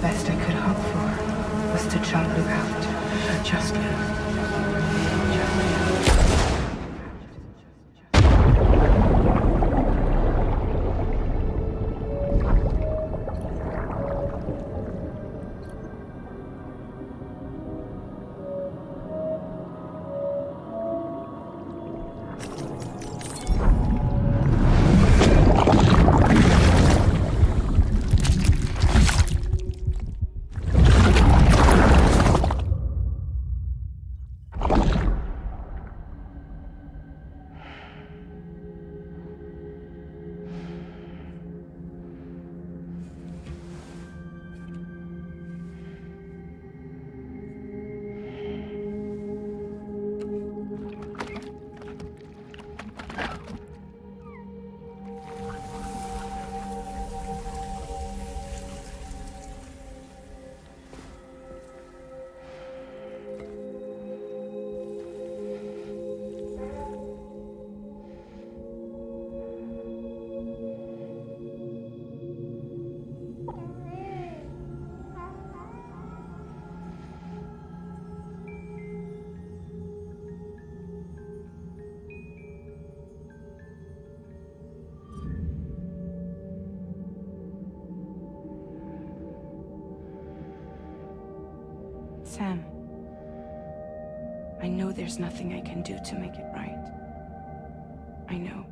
best I could hope for was to jump Luke out. Just Luke. Sam, I know there's nothing I can do to make it right. I know.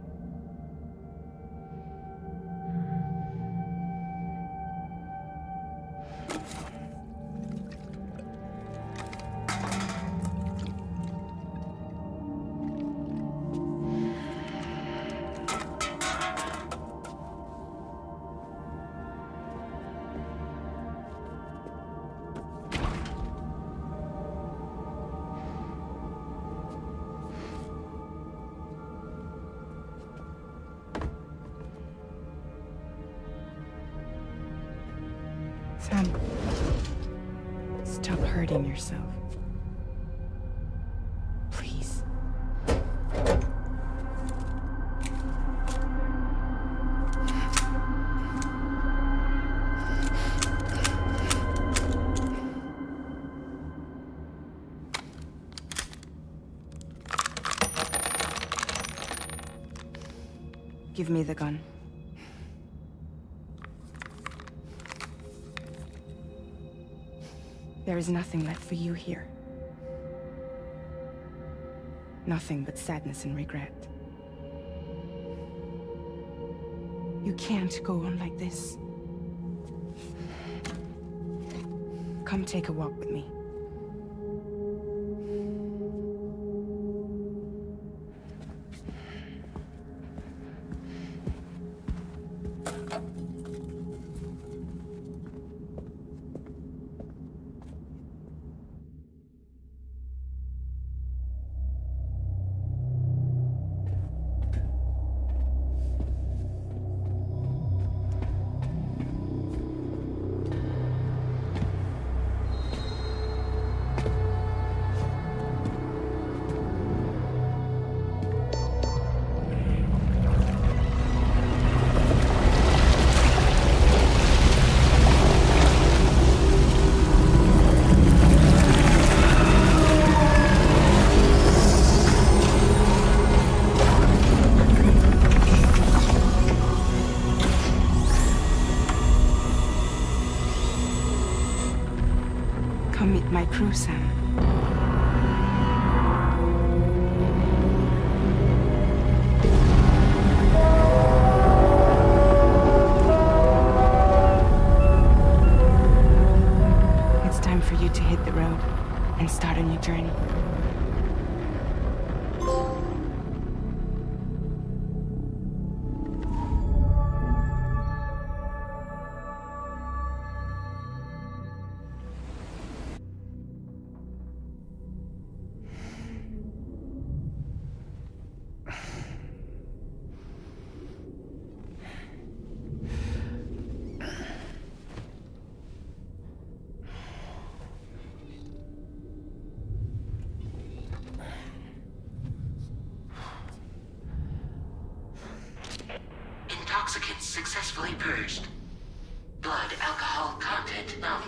Sam, stop hurting yourself. Please. Give me the gun. There is nothing left for you here. Nothing but sadness and regret. You can't go on like this. Come take a walk with me. Come meet my crew, Sam. It's time for you to hit the road and start a new journey. Intoxicants successfully purged. Blood alcohol content Well,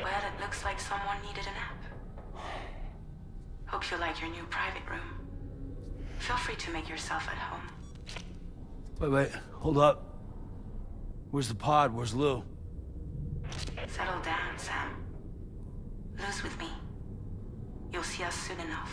it looks like someone needed a nap. Hope you like your new private room. Feel free to make yourself at home. Wait, hold up. Where's the pod? Where's Lou? Settle down, Sam. Lou's with me. You'll see us soon enough.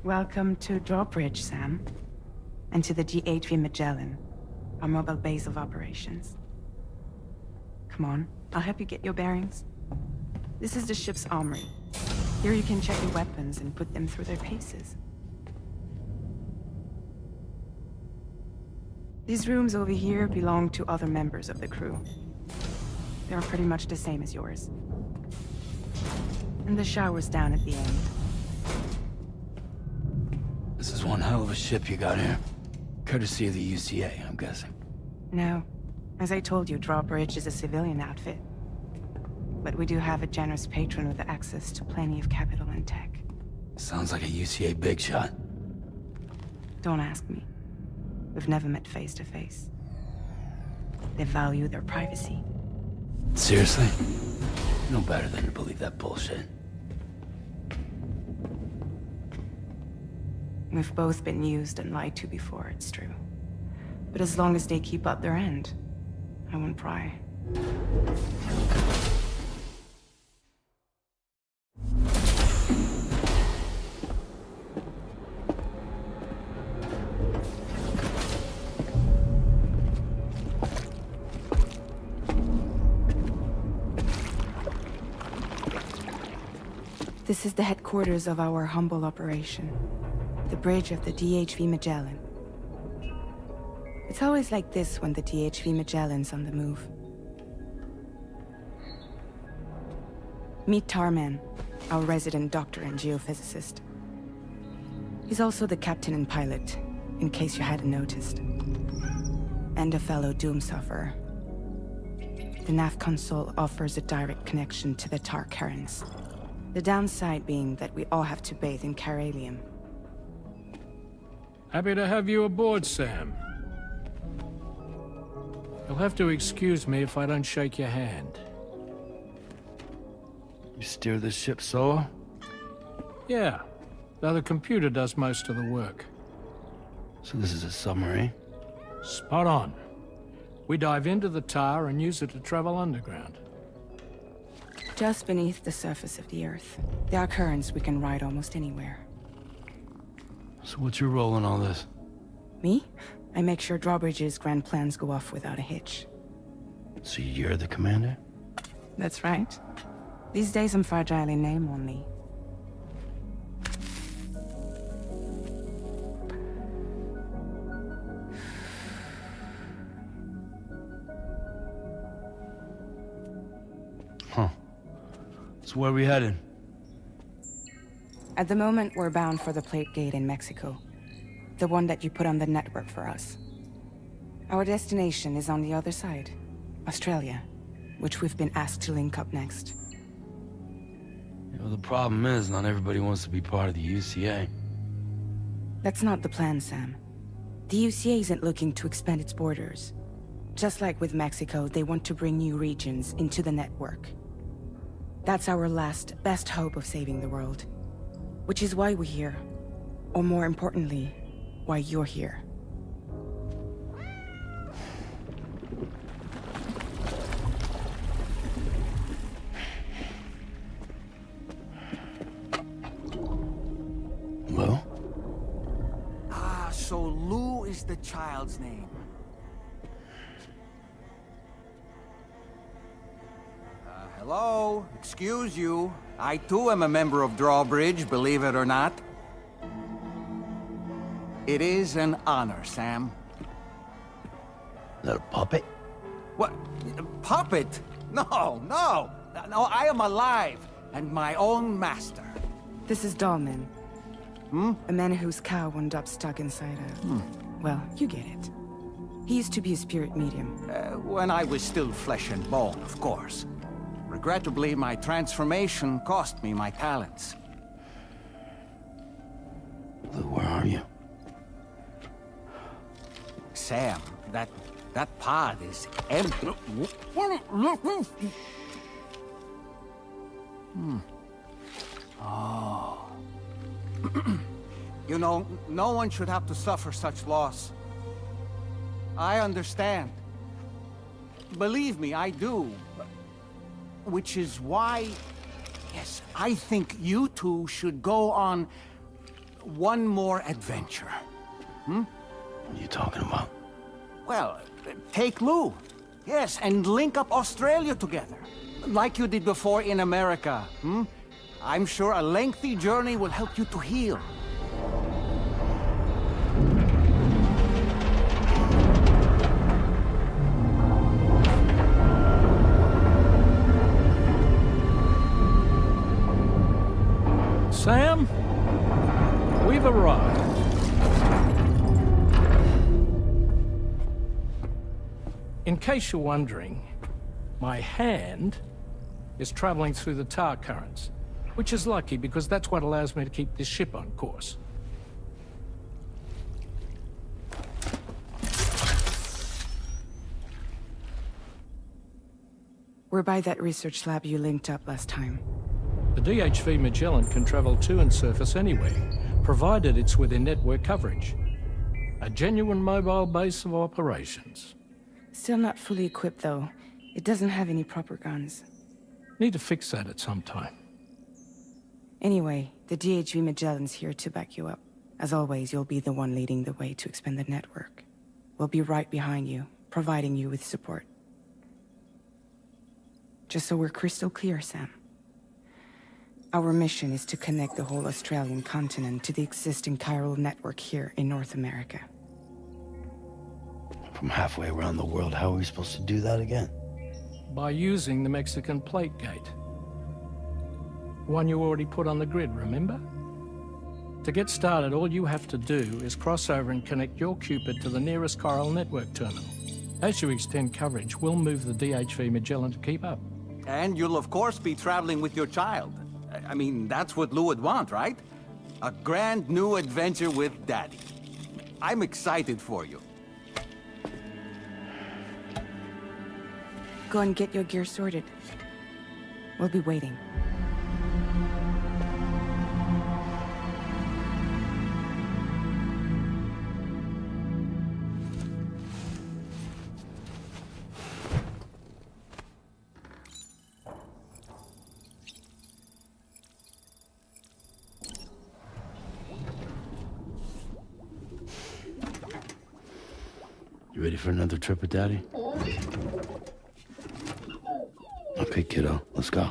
Welcome to Drawbridge, Sam. And to the DHV Magellan, our mobile base of operations. Come on, I'll help you get your bearings. This is the ship's armory. Here you can check your weapons and put them through their paces. These rooms over here belong to other members of the crew. They're pretty much the same as yours. And the shower's down at the end. This is one hell of a ship you got here. Courtesy of the UCA, I'm guessing. No. As I told you, Drawbridge is a civilian outfit. But we do have a generous patron with access to plenty of capital and tech. Sounds like a UCA big shot. Don't ask me. We've never met face to face. They value their privacy. Seriously? No better than to believe that bullshit. We've both been used and lied to before, it's true. But as long as they keep up their end, I won't pry. This is the headquarters of our humble operation. The bridge of the DHV Magellan. It's always like this when the DHV Magellan's on the move. Meet Tarman, our resident doctor and geophysicist. He's also the captain and pilot, in case you hadn't noticed. And a fellow doom sufferer. The nav console offers a direct connection to the Tarkarans. The downside being that we all have to bathe in Caralium. Happy to have you aboard, Sam. You'll have to excuse me if I don't shake your hand. You steer this ship solo? Yeah, though the computer does most of the work. So this is a submarine? Spot on. We dive into the tower and use it to travel underground. Just beneath the surface of the Earth. There are currents we can ride almost anywhere. So what's your role in all this? Me? I make sure Drawbridge's grand plans go off without a hitch. So you're the commander? That's right. These days I'm fragile in name only. Huh. So where are we headed? At the moment, we're bound for the Plate Gate in Mexico. The one that you put on the network for us. Our destination is on the other side, Australia, which we've been asked to link up next. You know, the problem is, not everybody wants to be part of the UCA. That's not the plan, Sam. The UCA isn't looking to expand its borders. Just like with Mexico, they want to bring new regions into the network. That's our last, best hope of saving the world. Which is why we're here. Or more importantly, why you're here. Lou? Ah, so Lou is the child's name. Hello? Excuse you. I too am a member of Drawbridge, believe it or not. It is an honor, Sam. Is that a puppet? What? A puppet? No, no! No, I am alive, and my own master. This is Dahlman. A man whose cow wound up stuck inside a... Well, you get it. He used to be a spirit medium. When I was still flesh and bone, of course. Regrettably, my transformation cost me my talents. Lou, where are you? Sam, that pod is empty. Oh. You know, no one should have to suffer such loss. I understand. Believe me, I do. Which is why, yes, I think you two should go on one more adventure. What are you talking about? Well, take Lou. Yes, and link up Australia together. Like you did before in America, I'm sure a lengthy journey will help you to heal. Sam, we've arrived. In case you're wondering, my hand is traveling through the tar currents, which is lucky because that's what allows me to keep this ship on course. We're by that research lab you linked up last time. The DHV Magellan can travel to and surface anywhere, provided it's within network coverage. A genuine mobile base of operations. Still not fully equipped, though. It doesn't have any proper guns. Need to fix that at some time. Anyway, the DHV Magellan's here to back you up. As always, you'll be the one leading the way to expand the network. We'll be right behind you, providing you with support. Just so we're crystal clear, Sam. Our mission is to connect the whole Australian continent to the existing chiral network here in North America. From halfway around the world, how are we supposed to do that again? By using the Mexican Plate Gate. One you already put on the grid, remember? To get started, all you have to do is cross over and connect your Cupid to the nearest chiral network terminal. As you extend coverage, we'll move the DHV Magellan to keep up. And you'll of course be traveling with your child. I mean, that's what Lou would want, right? A grand new adventure with Daddy. I'm excited for you. Go and get your gear sorted. We'll be waiting. ready for another trip with Daddy? Okay, kiddo, let's go.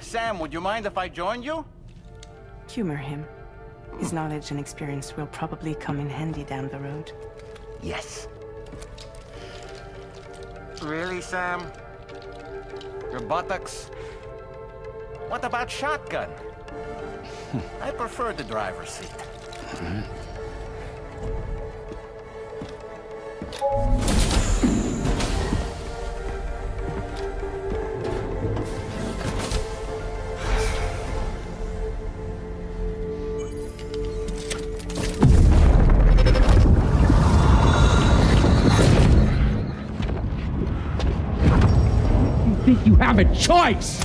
Sam, would you mind if I joined you? Humor him. His knowledge and experience will probably come in handy down the road. Yes. Really, Sam? Your buttocks? What about shotgun? I prefer the driver's seat. You have a choice!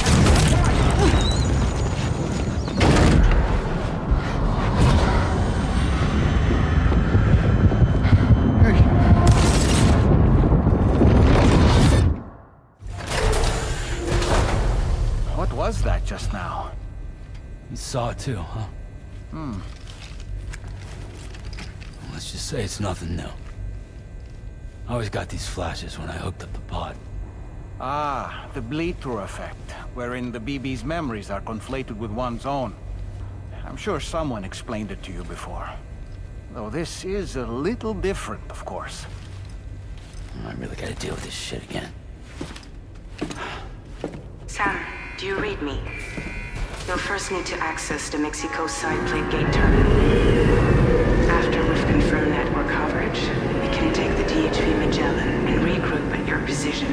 What was that just now? You saw it too, huh? Let's just say it's nothing new. I always got these flashes when I hooked up the pod. Ah, the bleed-through effect, wherein the BB's memories are conflated with one's own. I'm sure someone explained it to you before. Though this is a little different, of course. I really gotta deal with this shit again. Sam, do you read me? You'll first need to access the Mexico side plate gate terminal. After we've confirmed network coverage, we can take the DHV Magellan and regroup at your position.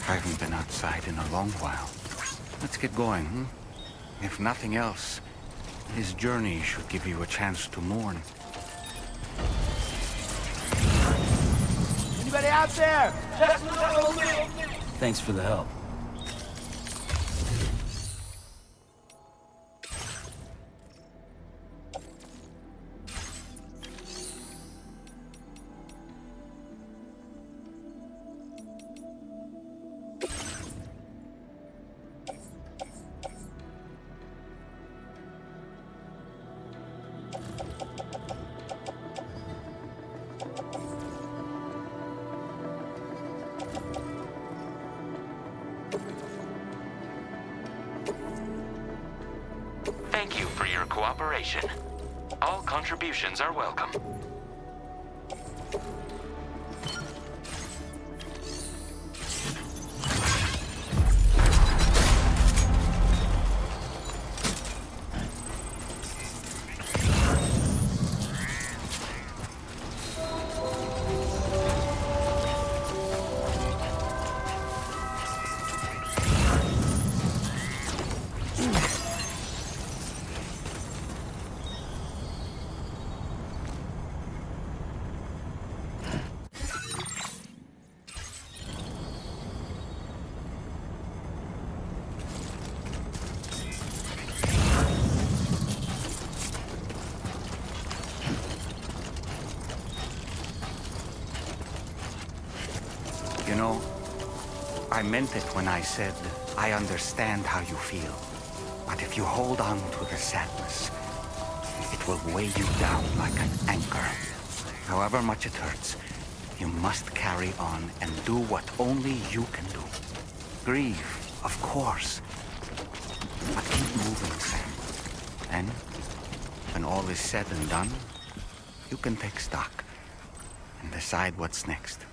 I haven't been outside in a long while. Let's get going, hmm? If nothing else, his journey should give you a chance to mourn. Anybody out there? Thanks for the help. Thank you for your cooperation. All contributions are welcome. I meant it when I said, I understand how you feel. But if you hold on to the sadness, it will weigh you down like an anchor. However much it hurts, you must carry on and do what only you can do. Grieve, of course. But keep moving, Sam. And when all is said and done, you can take stock and decide what's next.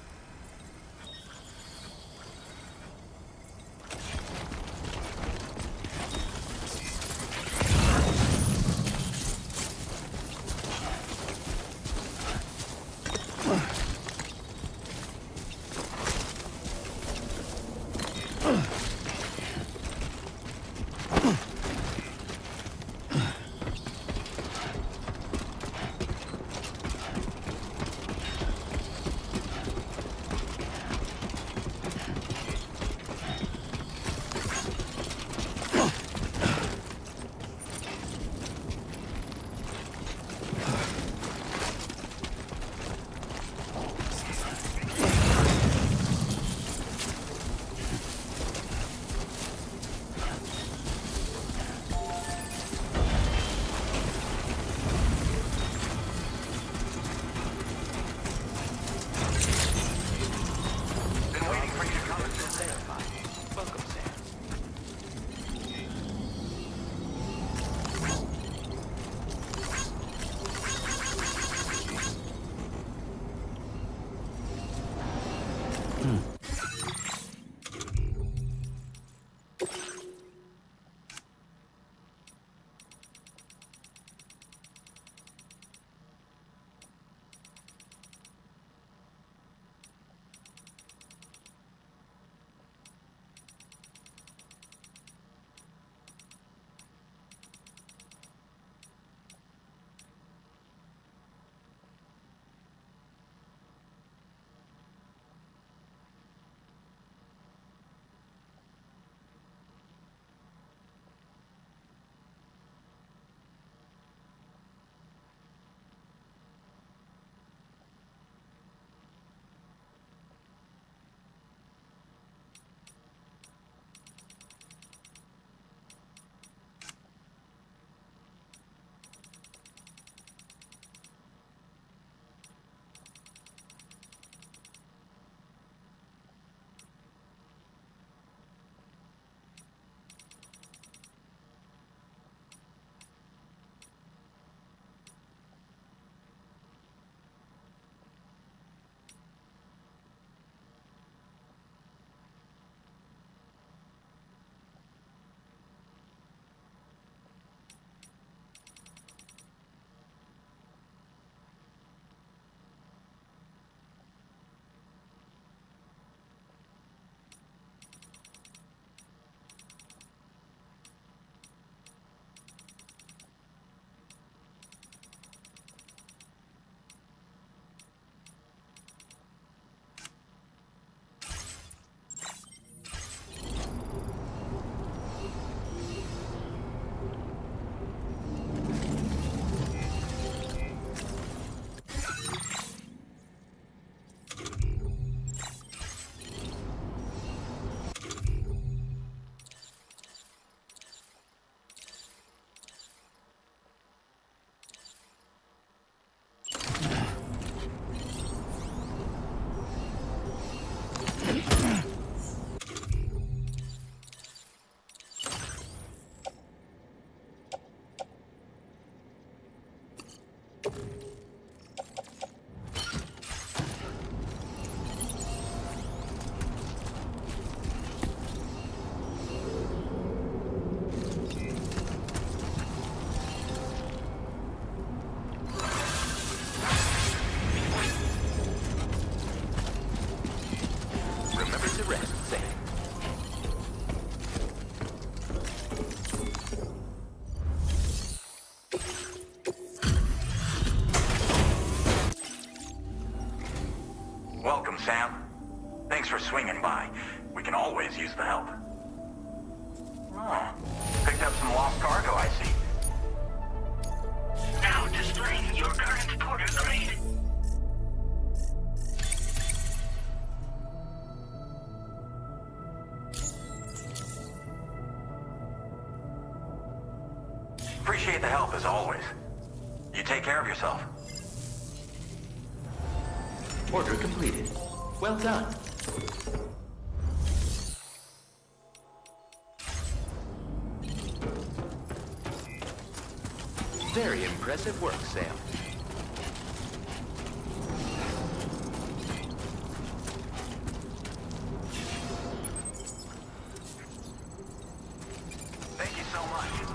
Welcome, Sam. Thanks for swinging by. We can always use the help. Oh, picked up some lost cargo, I see. Now displaying your current porter grade. Appreciate the help as always. You take care of yourself. Order completed. Well done. Very impressive work, Sam. Thank you so much.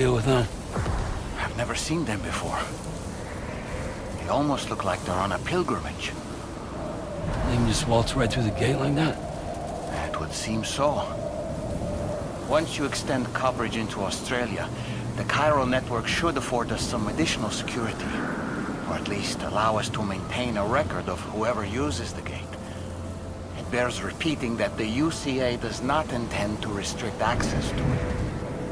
deal with them? I've never seen them before. They almost look like they're on a pilgrimage. They can just waltz right through the gate like that? It would seem so. Once you extend coverage into Australia, the chiral network should afford us some additional security. Or at least allow us to maintain a record of whoever uses the gate. It bears repeating that the UCA does not intend to restrict access to it.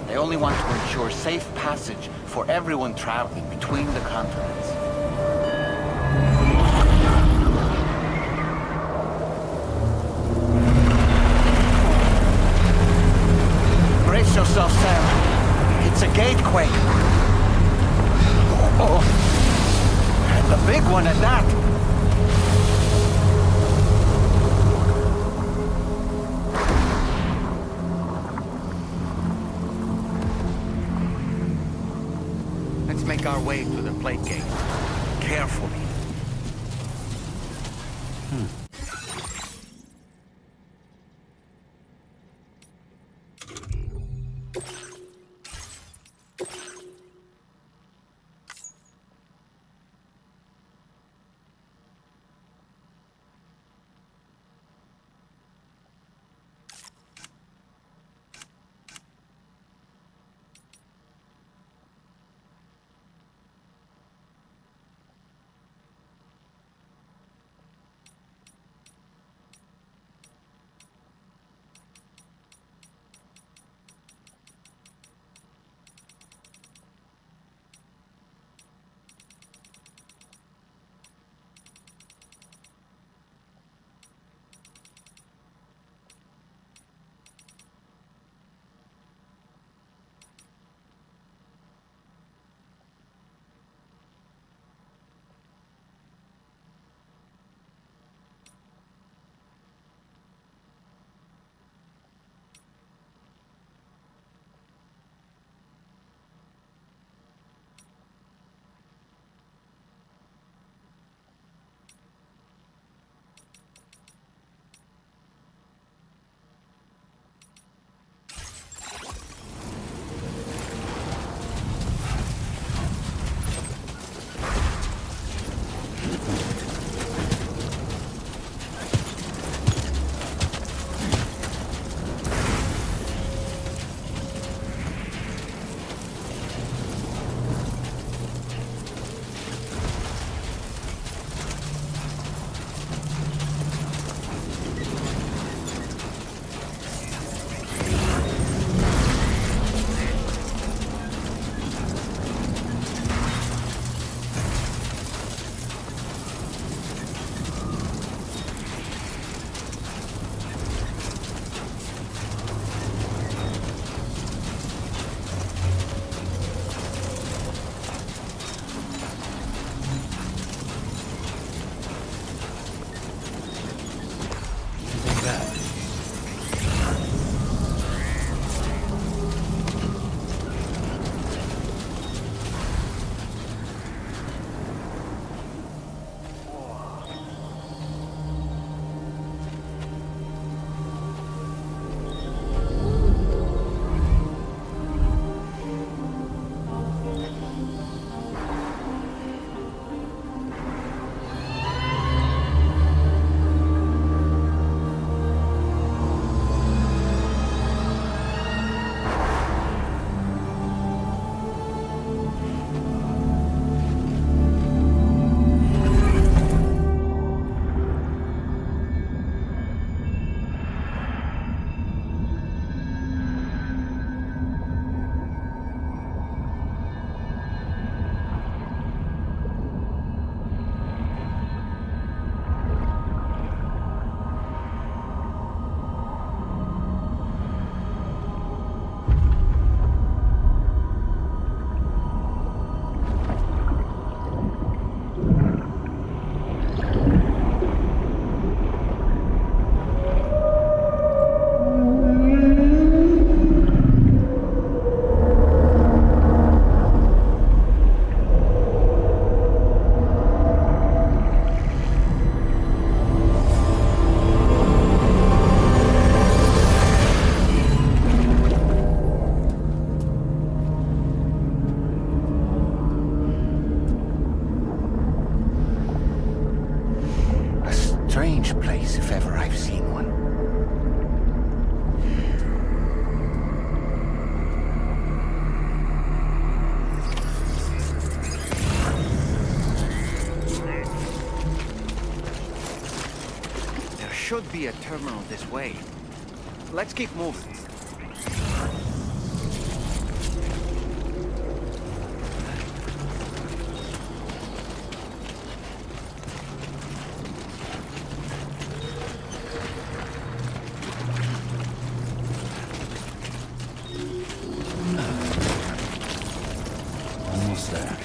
They only want to ensure safe passage for everyone traveling between the continents. Brace yourself, Sam. It's a gatequake. Oh, and a big one at that. Let's make our way to the plate gate. Carefully. should be a terminal this way. Let's keep moving. Almost there.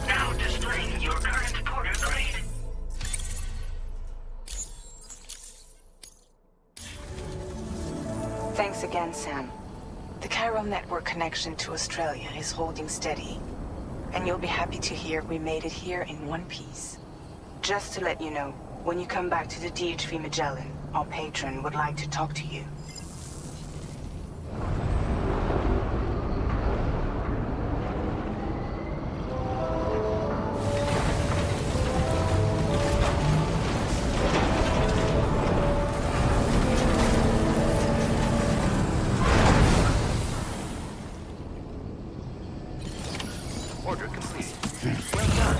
Now displaying your current porter grade. Thanks again, Sam. The chiral network connection to Australia is holding steady. And you'll be happy to hear we made it here in one piece. Just to let you know, when you come back to the DHV Magellan, our patron would like to talk to you. Order completed. Well done.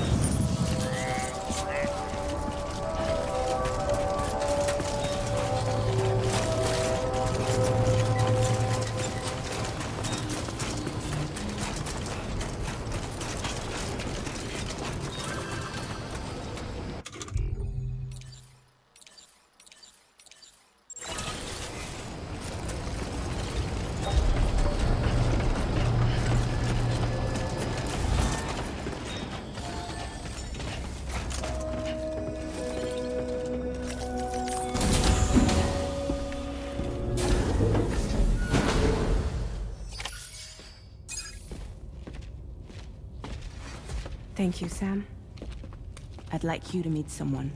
Thank you, Sam. I'd like you to meet someone.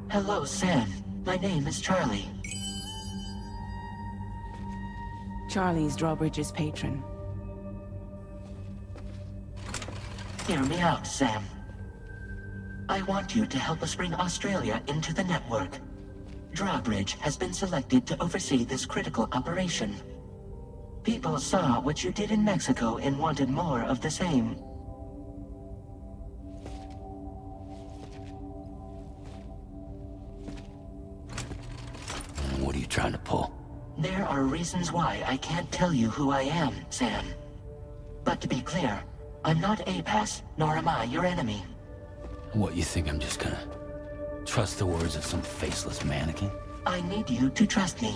Hello, Sam. My name is Charlie. Charlie's Drawbridge's patron. Hear me out, Sam. I want you to help us bring Australia into the network. Drawbridge has been selected to oversee this critical operation. People saw what you did in Mexico and wanted more of the same. What are you trying to pull? There are reasons why I can't tell you who I am, Sam. But to be clear, I'm not APAS, nor am I your enemy. What, you think I'm just gonna trust the words of some faceless mannequin? I need you to trust me.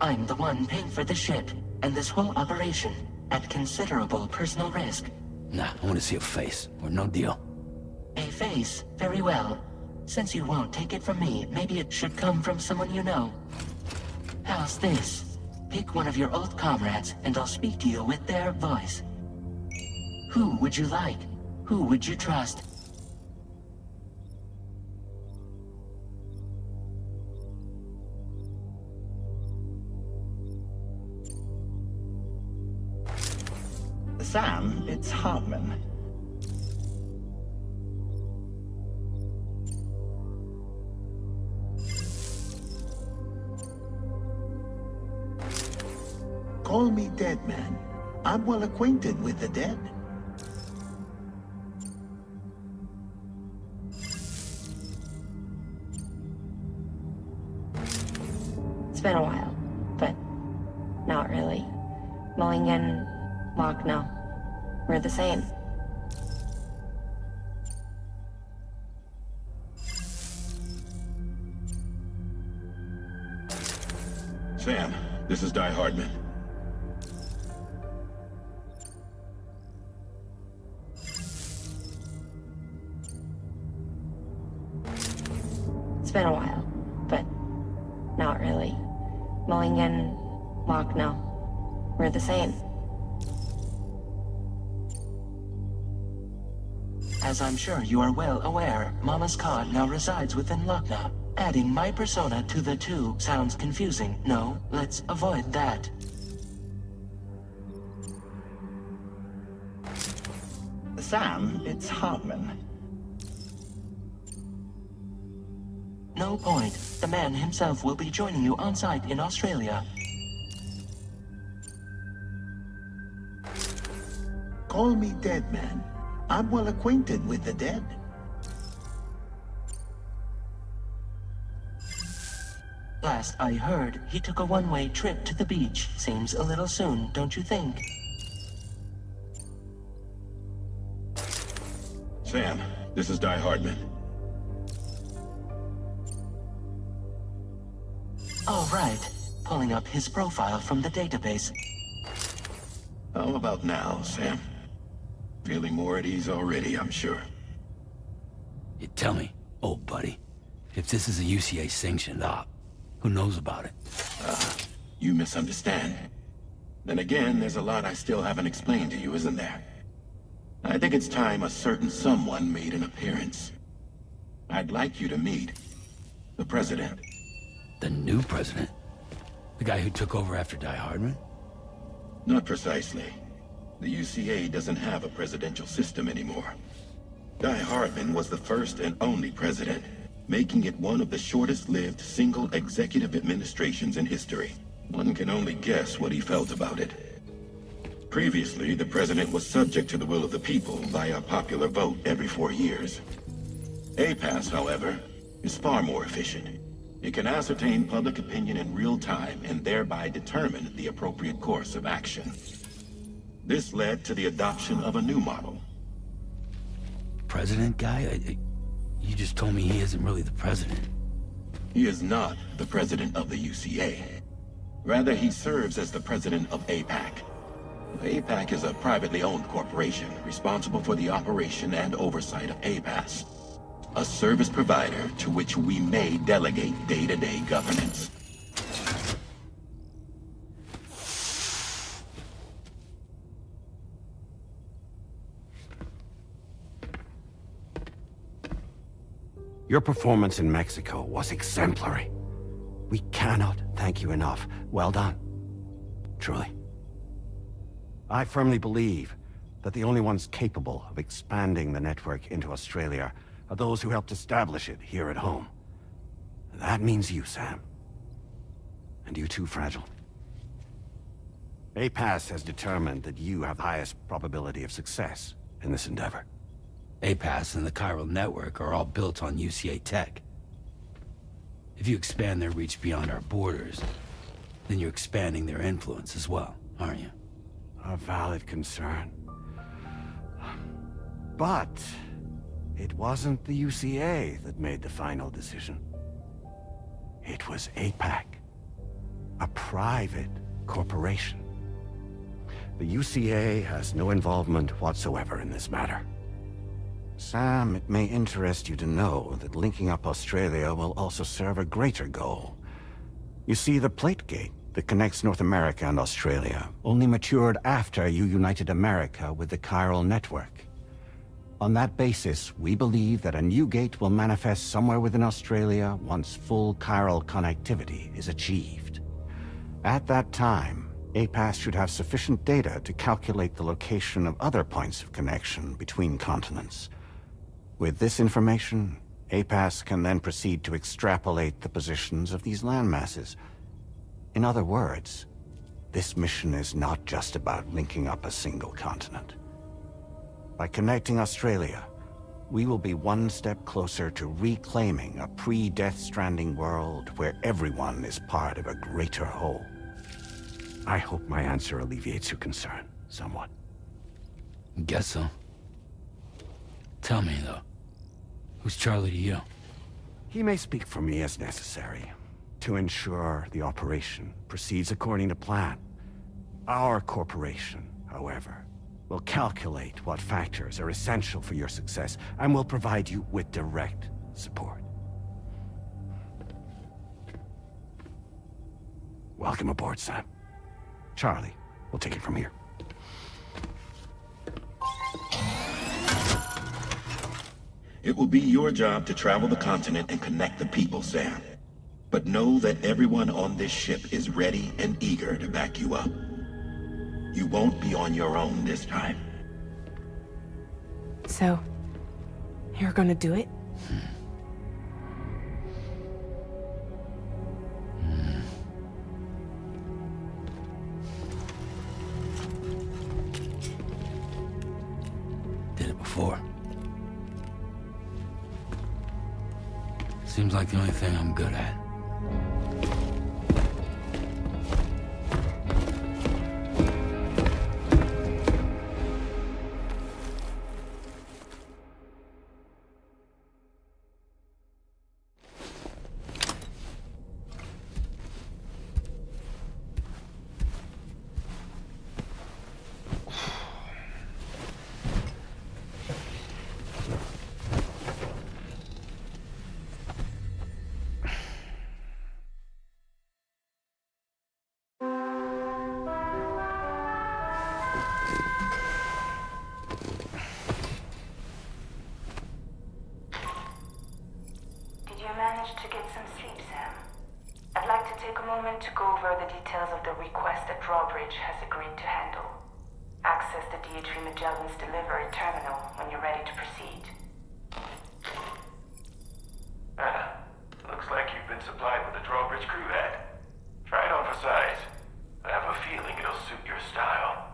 I'm the one paying for the ship and this whole operation at considerable personal risk. Nah, I want to see a face, or no deal. A face? Very well. Since you won't take it from me, maybe it should come from someone you know. How's this? Pick one of your old comrades, and I'll speak to you with their voice. Who would you like? Who would you trust? Sam, it's Hartman. Call me dead man. I'm well acquainted with the dead. It's been a while, but not really. Mulligan, Lochno, we're the same. Sam, this is Die Hardman. It's been a while, but not really. Mulligan, Lochno, we're the same. As I'm sure you are well aware, Mama's Cod now resides within Lochna. Adding my persona to the two sounds confusing. No, let's avoid that. Sam, it's Hartman. No point. The man himself will be joining you on site in Australia. Call me dead man. I'm well acquainted with the dead. Last I heard, he took a one-way trip to the beach. Seems a little soon, don't you think? Sam, this is Die Hardman. All right. Pulling up his profile from the database. How about now, Sam? Feeling more at ease already, I'm sure. You tell me, old buddy, if this is a UCA sanctioned op, who knows about it? You misunderstand. Then again, there's a lot I still haven't explained to you, isn't there? I think it's time a certain someone made an appearance. I'd like you to meet the President. The new president? The guy who took over after Die Hardman? Not precisely. The UCA doesn't have a presidential system anymore. Die Hardman was the first and only president, making it one of the shortest-lived single executive administrations in history. One can only guess what he felt about it. Previously, the president was subject to the will of the people via popular vote every 4 years. APAS, however, is far more efficient. It can ascertain public opinion in real time and thereby determine the appropriate course of action. This led to the adoption of a new model. President guy? You just told me he isn't really the president. He is not the president of the UCA. Rather, he serves as the president of APAC. APAC is a privately owned corporation responsible for the operation and oversight of APAS, a service provider to which we may delegate day-to-day governance. Your performance in Mexico was exemplary. We cannot thank you enough. Well done. Truly. I firmly believe that the only ones capable of expanding the network into Australia are those who helped establish it here at home. That means you, Sam. And you too, Fragile. APAS has determined that you have the highest probability of success in this endeavor. APAS and the chiral network are all built on UCA tech. If you expand their reach beyond our borders, then you're expanding their influence as well, aren't you? A valid concern. But it wasn't the UCA that made the final decision. It was APAC, a private corporation. The UCA has no involvement whatsoever in this matter. Sam, it may interest you to know that linking up Australia will also serve a greater goal. You see, the plate gate that connects North America and Australia only matured after you united America with the chiral network. On that basis, we believe that a new gate will manifest somewhere within Australia once full chiral connectivity is achieved. At that time, APAS should have sufficient data to calculate the location of other points of connection between continents. With this information, APAS can then proceed to extrapolate the positions of these landmasses. In other words, This mission is not just about linking up a single continent. By connecting Australia, we will be one step closer to reclaiming a pre-Death Stranding world where everyone is part of a greater whole. I hope my answer alleviates your concern somewhat. Guess so. Tell me, though. Who's Charlie to you? He may speak for me as necessary, to ensure the operation proceeds according to plan. Our corporation, however, will calculate what factors are essential for your success and will provide you with direct support. Welcome aboard, Sam. Charlie, we'll take it from here. It will be your job to travel the continent and connect the people, Sam. But know that everyone on this ship is ready and eager to back you up. You won't be on your own this time. So, you're gonna do it? Did it before. Seems like the only thing I'm good at. To get some sleep, Sam. I'd like to take a moment to go over the details of the request that Drawbridge has agreed to handle. Access the D.H. Magellan's delivery terminal when you're ready to proceed. Looks like you've been supplied with a Drawbridge crew hat. Try it on for size. I have a feeling it'll suit your style.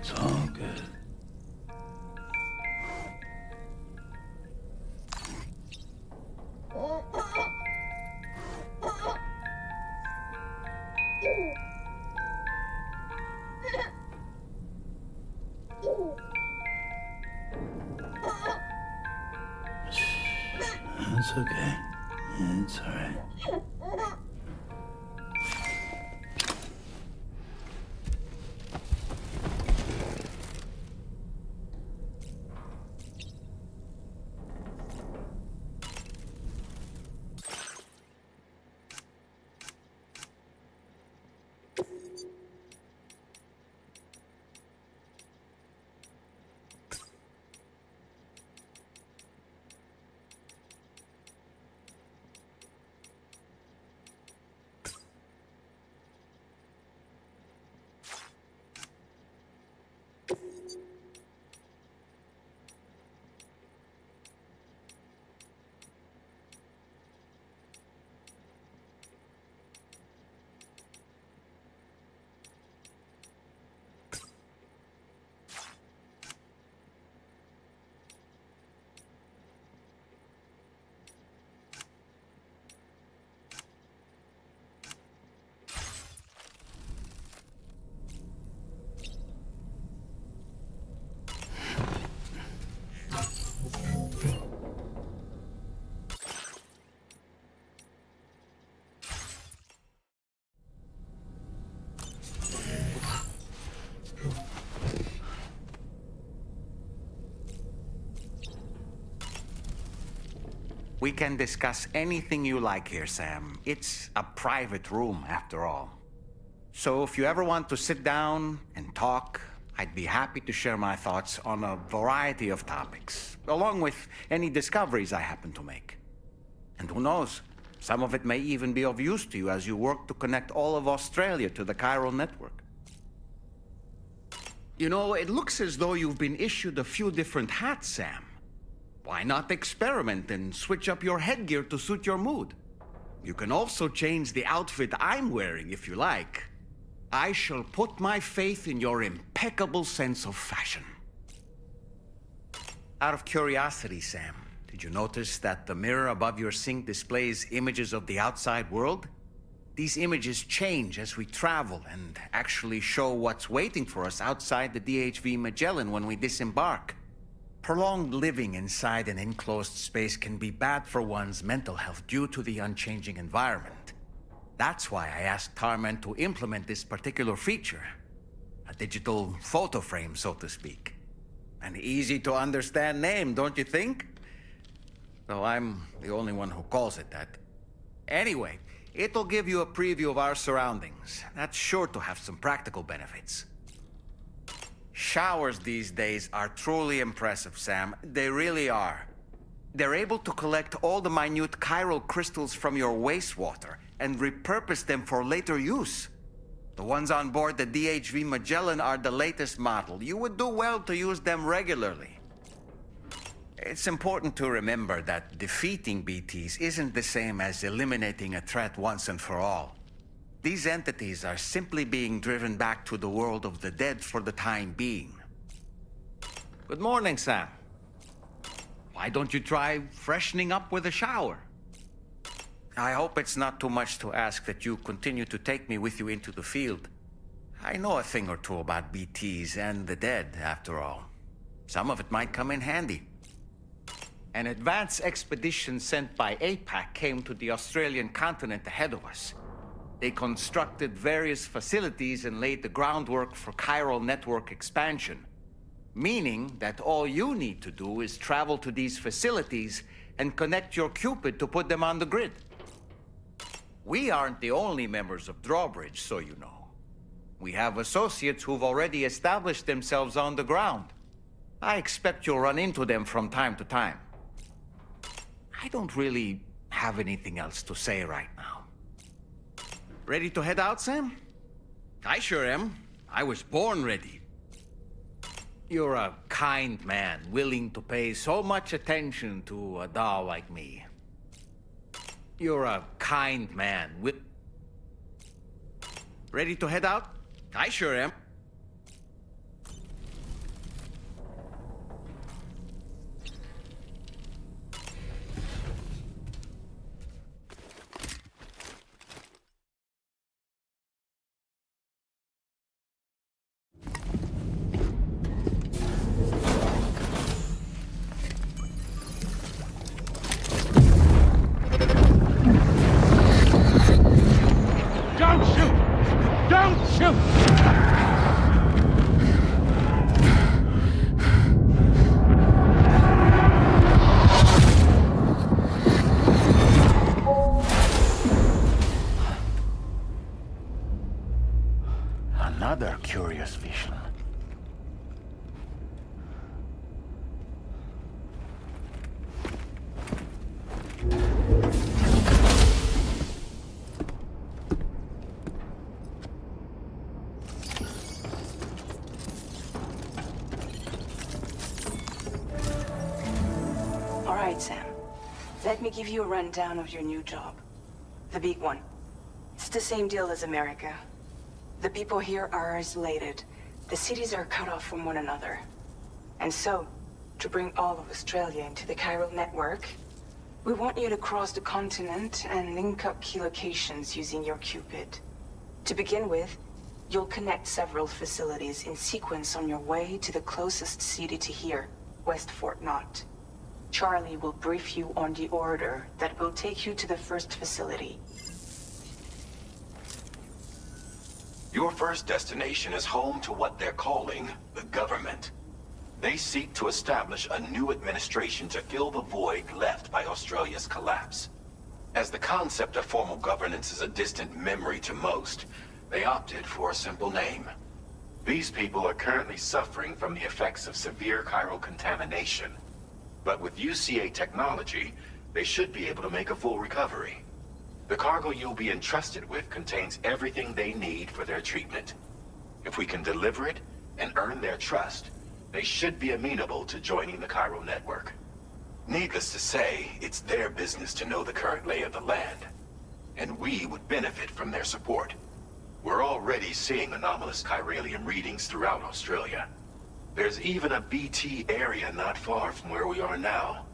It's all good. It's okay. It's all right. We can discuss anything you like here, Sam. It's a private room, after all. So if you ever want to sit down and talk, I'd be happy to share my thoughts on a variety of topics, along with any discoveries I happen to make. And who knows, some of it may even be of use to you as you work to connect all of Australia to the chiral network. You know, it looks as though you've been issued a few different hats, Sam. Why not experiment and switch up your headgear to suit your mood? You can also change the outfit I'm wearing if you like. I shall put my faith in your impeccable sense of fashion. Out of curiosity, Sam, did you notice that the mirror above your sink displays images of the outside world? These images change as we travel and actually show what's waiting for us outside the DHV Magellan when we disembark. Prolonged living inside an enclosed space can be bad for one's mental health due to the unchanging environment. That's why I asked Tarman to implement this particular feature. A digital photo frame, so to speak. An easy-to-understand name, don't you think? Though I'm the only one who calls it that. Anyway, it'll give you a preview of our surroundings. That's sure to have some practical benefits. Showers these days are truly impressive, Sam. They really are. They're able to collect all the minute chiral crystals from your wastewater and repurpose them for later use. The ones on board the DHV Magellan are the latest model. You would do well to use them regularly. It's important to remember that defeating BTs isn't the same as eliminating a threat once and for all. These entities are simply being driven back to the world of the dead for the time being. Good morning, Sam. Why don't you try freshening up with a shower? I hope it's not too much to ask that you continue to take me with you into the field. I know a thing or two about BTs and the dead, after all. Some of it might come in handy. An advance expedition sent by APAC came to the Australian continent ahead of us. They constructed various facilities and laid the groundwork for chiral network expansion, meaning that all you need to do is travel to these facilities and connect your Cupid to put them on the grid. We aren't the only members of Drawbridge, so you know. We have associates who've already established themselves on the ground. I expect you'll run into them from time to time. I don't really have anything else to say right now. Ready to head out, Sam? I sure am. I was born ready. You're a kind man, willing to pay so much attention to a doll like me. You're a kind man, ready to head out? I sure am. Don't shoot! Don't shoot! Another curious vision. All right, Sam. Let me give you a rundown of your new job. The big one. It's the same deal as America. The people here are isolated. The cities are cut off from one another. And so, to bring all of Australia into the chiral network, we want you to cross the continent and link up key locations using your Cupid. To begin with, you'll connect several facilities in sequence on your way to the closest city to here, West Fort Knott. Charlie will brief you on the order that will take you to the first facility. Your first destination is home to what they're calling the government. They They seek to establish a new administration to fill the void left by Australia's collapse. As the concept of formal governance is a distant memory to most, they opted for a simple name. These people are currently suffering from the effects of severe chiral contamination. But with UCA technology, they should be able to make a full recovery. The cargo you'll be entrusted with contains everything they need for their treatment. If we can deliver it and earn their trust, they should be amenable to joining the chiral network. Needless to say, it's their business to know the current lay of the land, and we would benefit from their support. We're already seeing anomalous chiralium readings throughout Australia. There's even a BT area not far from where we are now.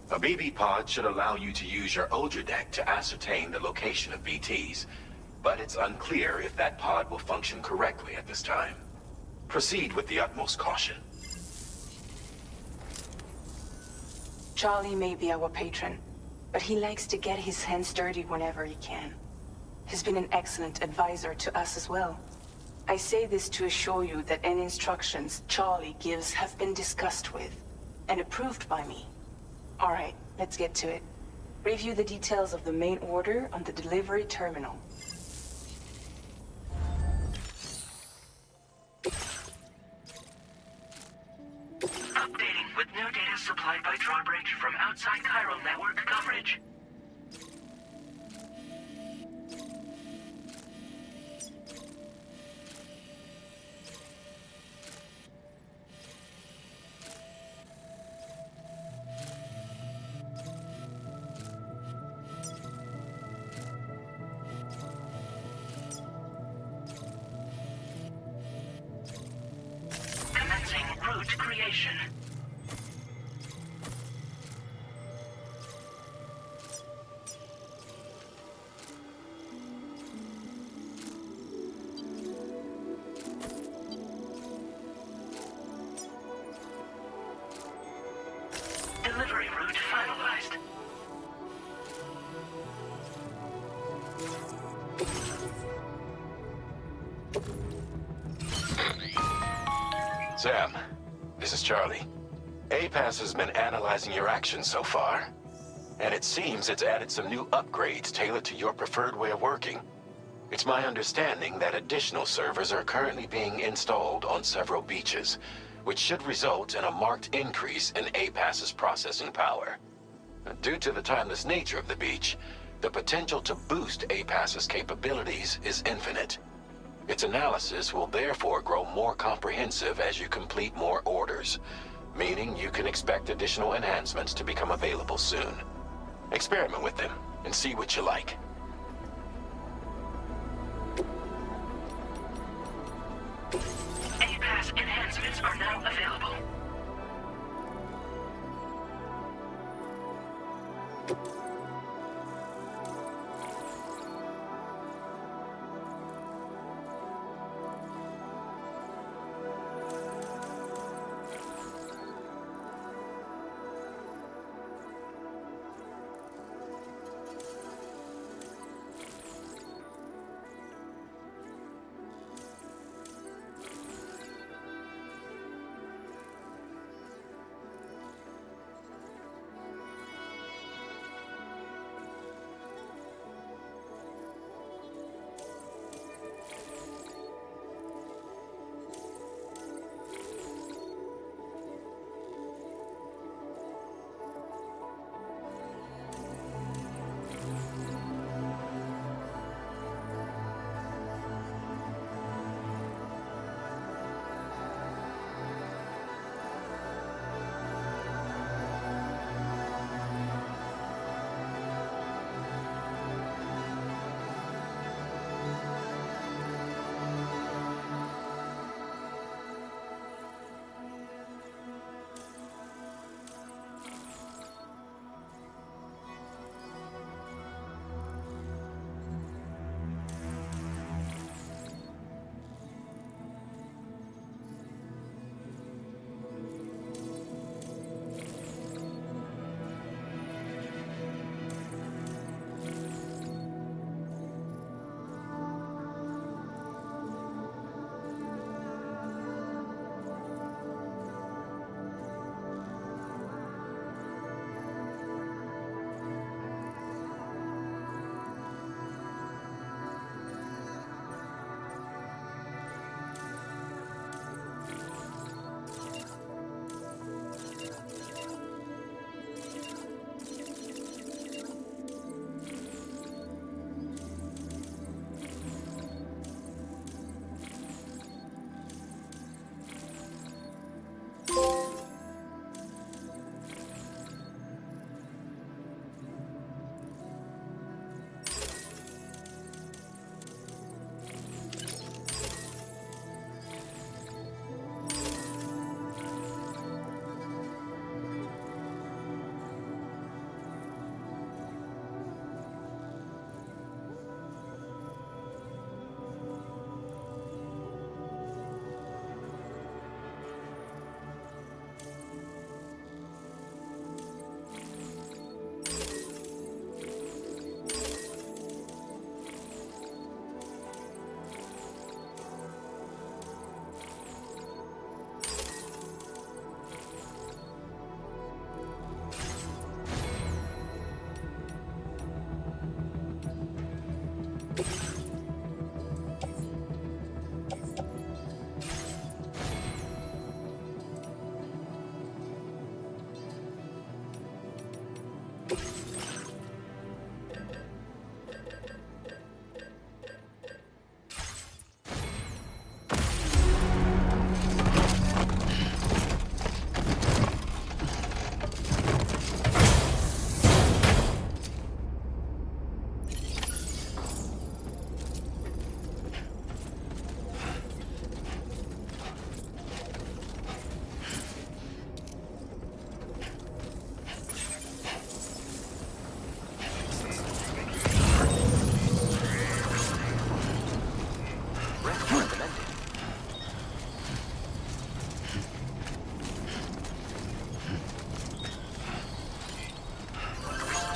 A BB pod should allow you to use your Ultra deck to ascertain the location of BTs, but it's unclear if that pod will function correctly at this time. Proceed with the utmost caution. Charlie may be our patron, but he likes to get his hands dirty whenever he can. He's been an excellent advisor to us as well. I say this to assure you that any instructions Charlie gives have been discussed with and approved by me. All right, let's get to it. Review the details of the main order on the delivery terminal. Updating with new data supplied by drawbridge from outside chiral network coverage. Commencing route creation. Delivery route finalized. Sam, this is Charlie. APAS has been analyzing your actions so far, and it seems it's added some new upgrades tailored to your preferred way of working. It's my understanding that additional servers are currently being installed on several beaches, which should result in a marked increase in APAS's processing power. Due to the timeless nature of the beach, the potential to boost APAS's capabilities is infinite. Its analysis will therefore grow more comprehensive as you complete more orders, meaning you can expect additional enhancements to become available soon. Experiment with them and see what you like. APAS enhancements are now available.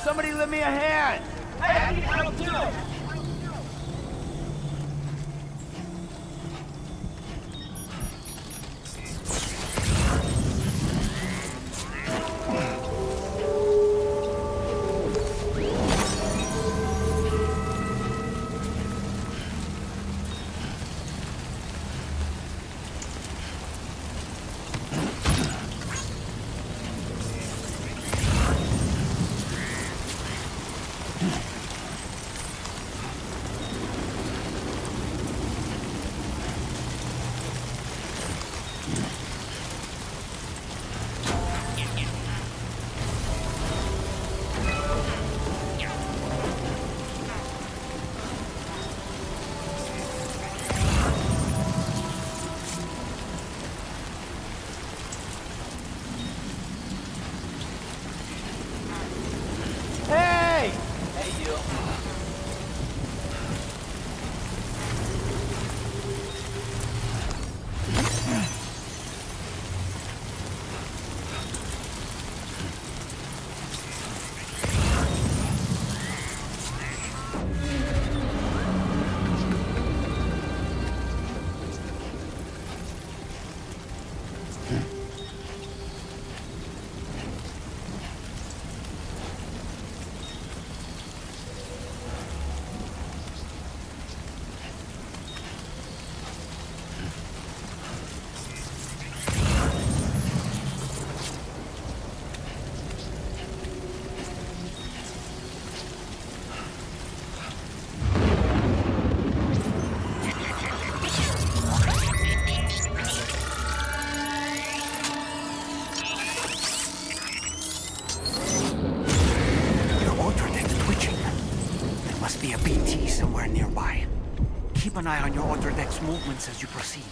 Somebody lend me a hand! Hey, I need help too! Keep an eye on your other deck's movements as you proceed.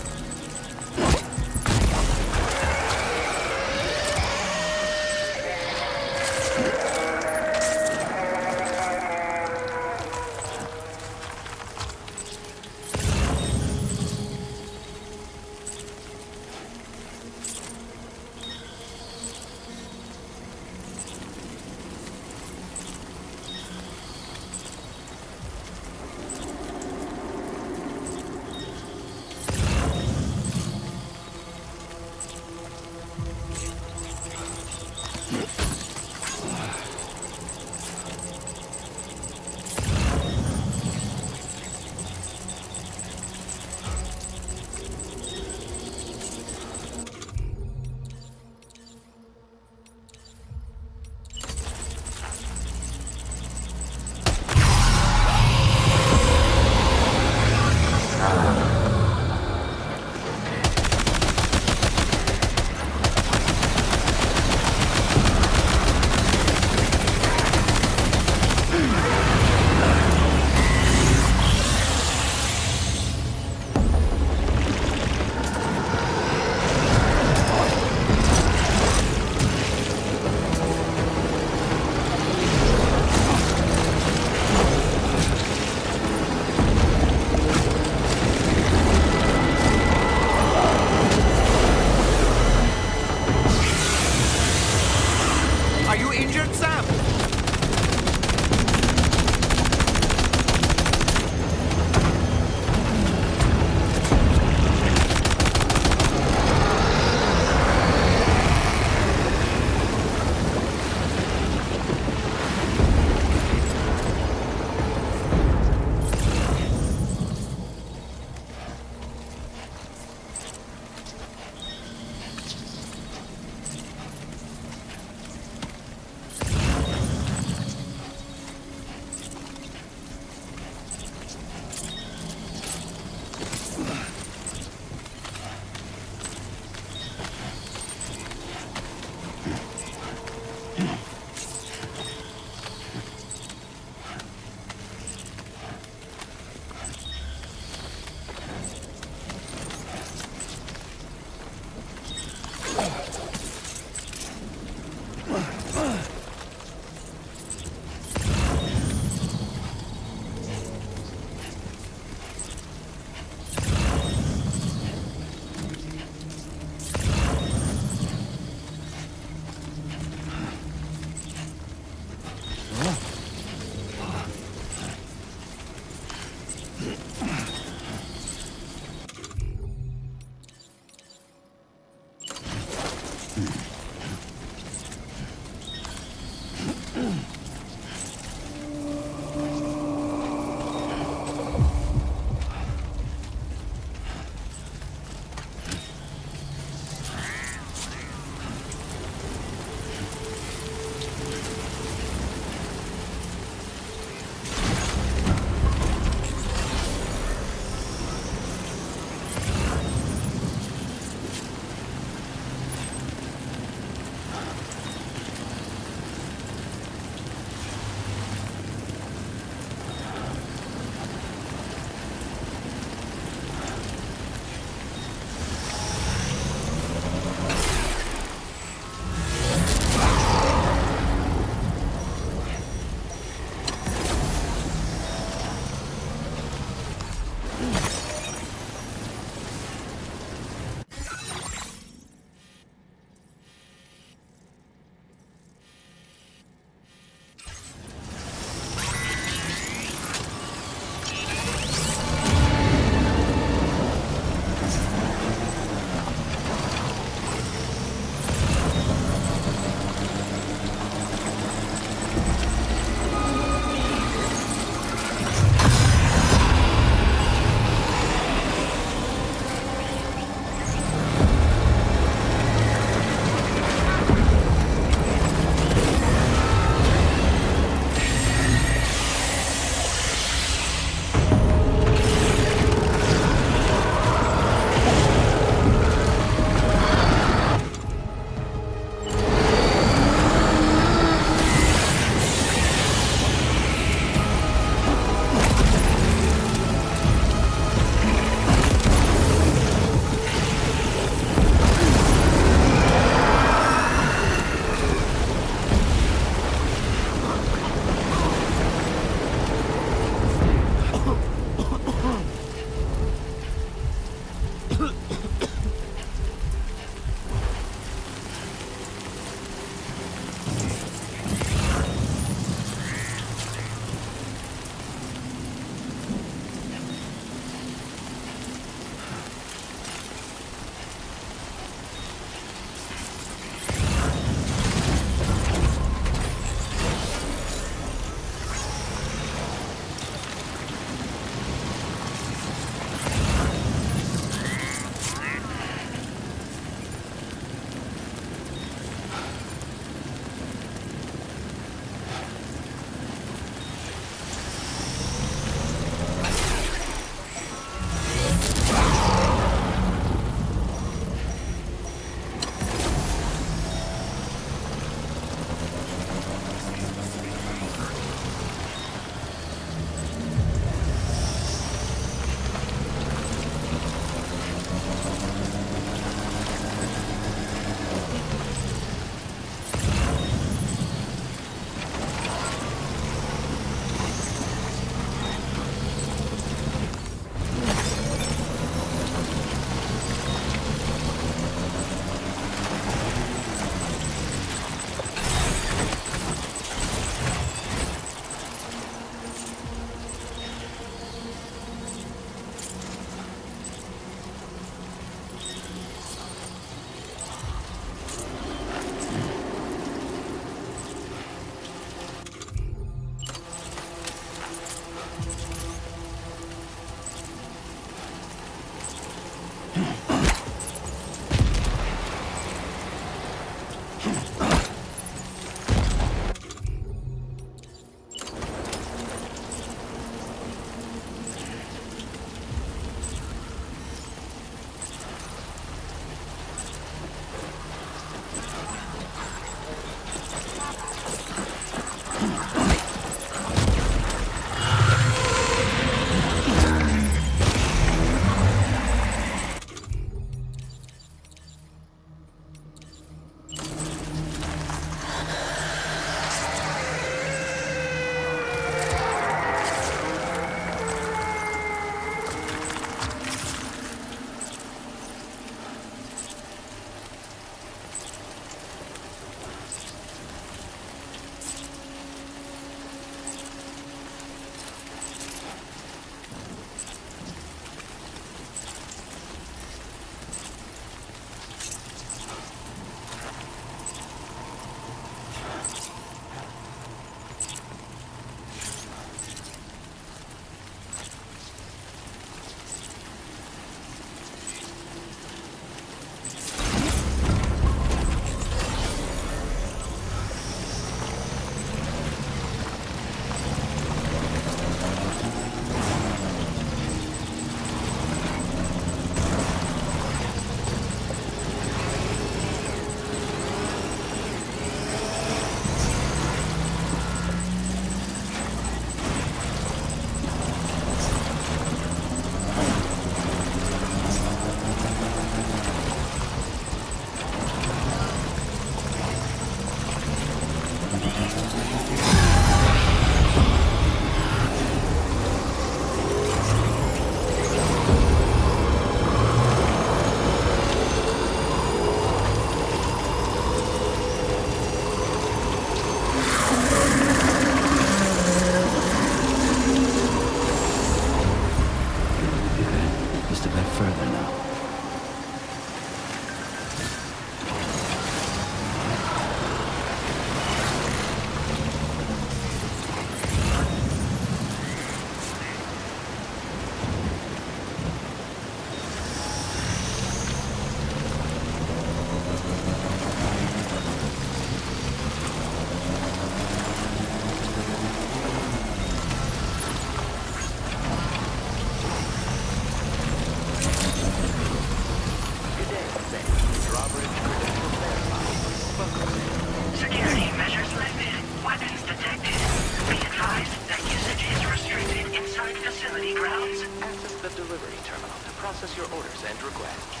delivery terminal to process your orders and requests.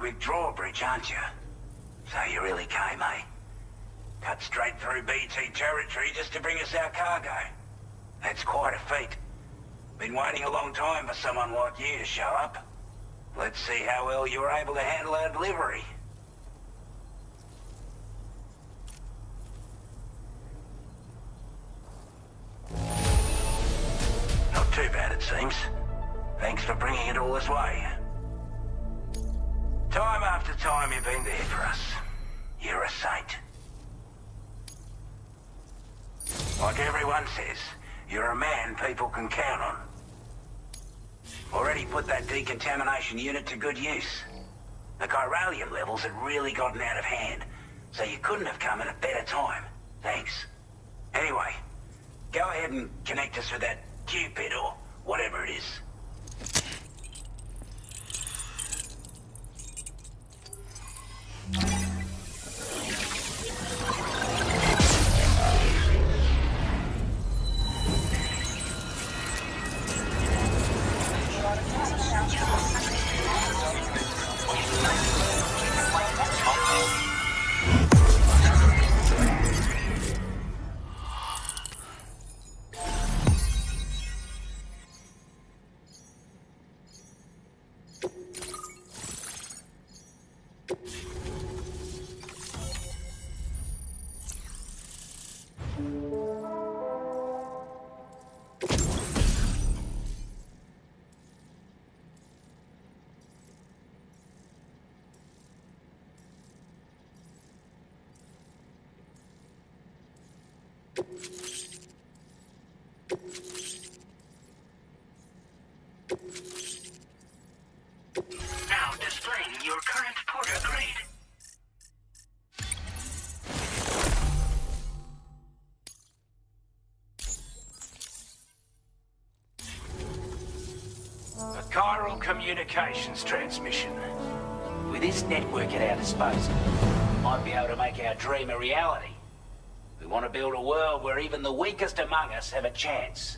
With drawbridge, aren't you? So you really came, eh? Cut straight through BT territory just to bring us our cargo. That's quite a feat. Been waiting a long time for someone like you to show up. Let's see how well you were able to handle our delivery. Not too bad, it seems. Thanks for bringing it all this way. Time after time you've been there for us. You're a saint. Like everyone says, you're a man people can count on. Already put that decontamination unit to good use. The chiralium levels had really gotten out of hand, so you couldn't have come at a better time. Thanks. Anyway, go ahead and connect us with that Cupid or whatever it is. Now displaying your current porter grade. A chiral communications transmission. With this network at our disposal, we might be able to make our dream a reality. We want to build a world where even the weakest among us have a chance.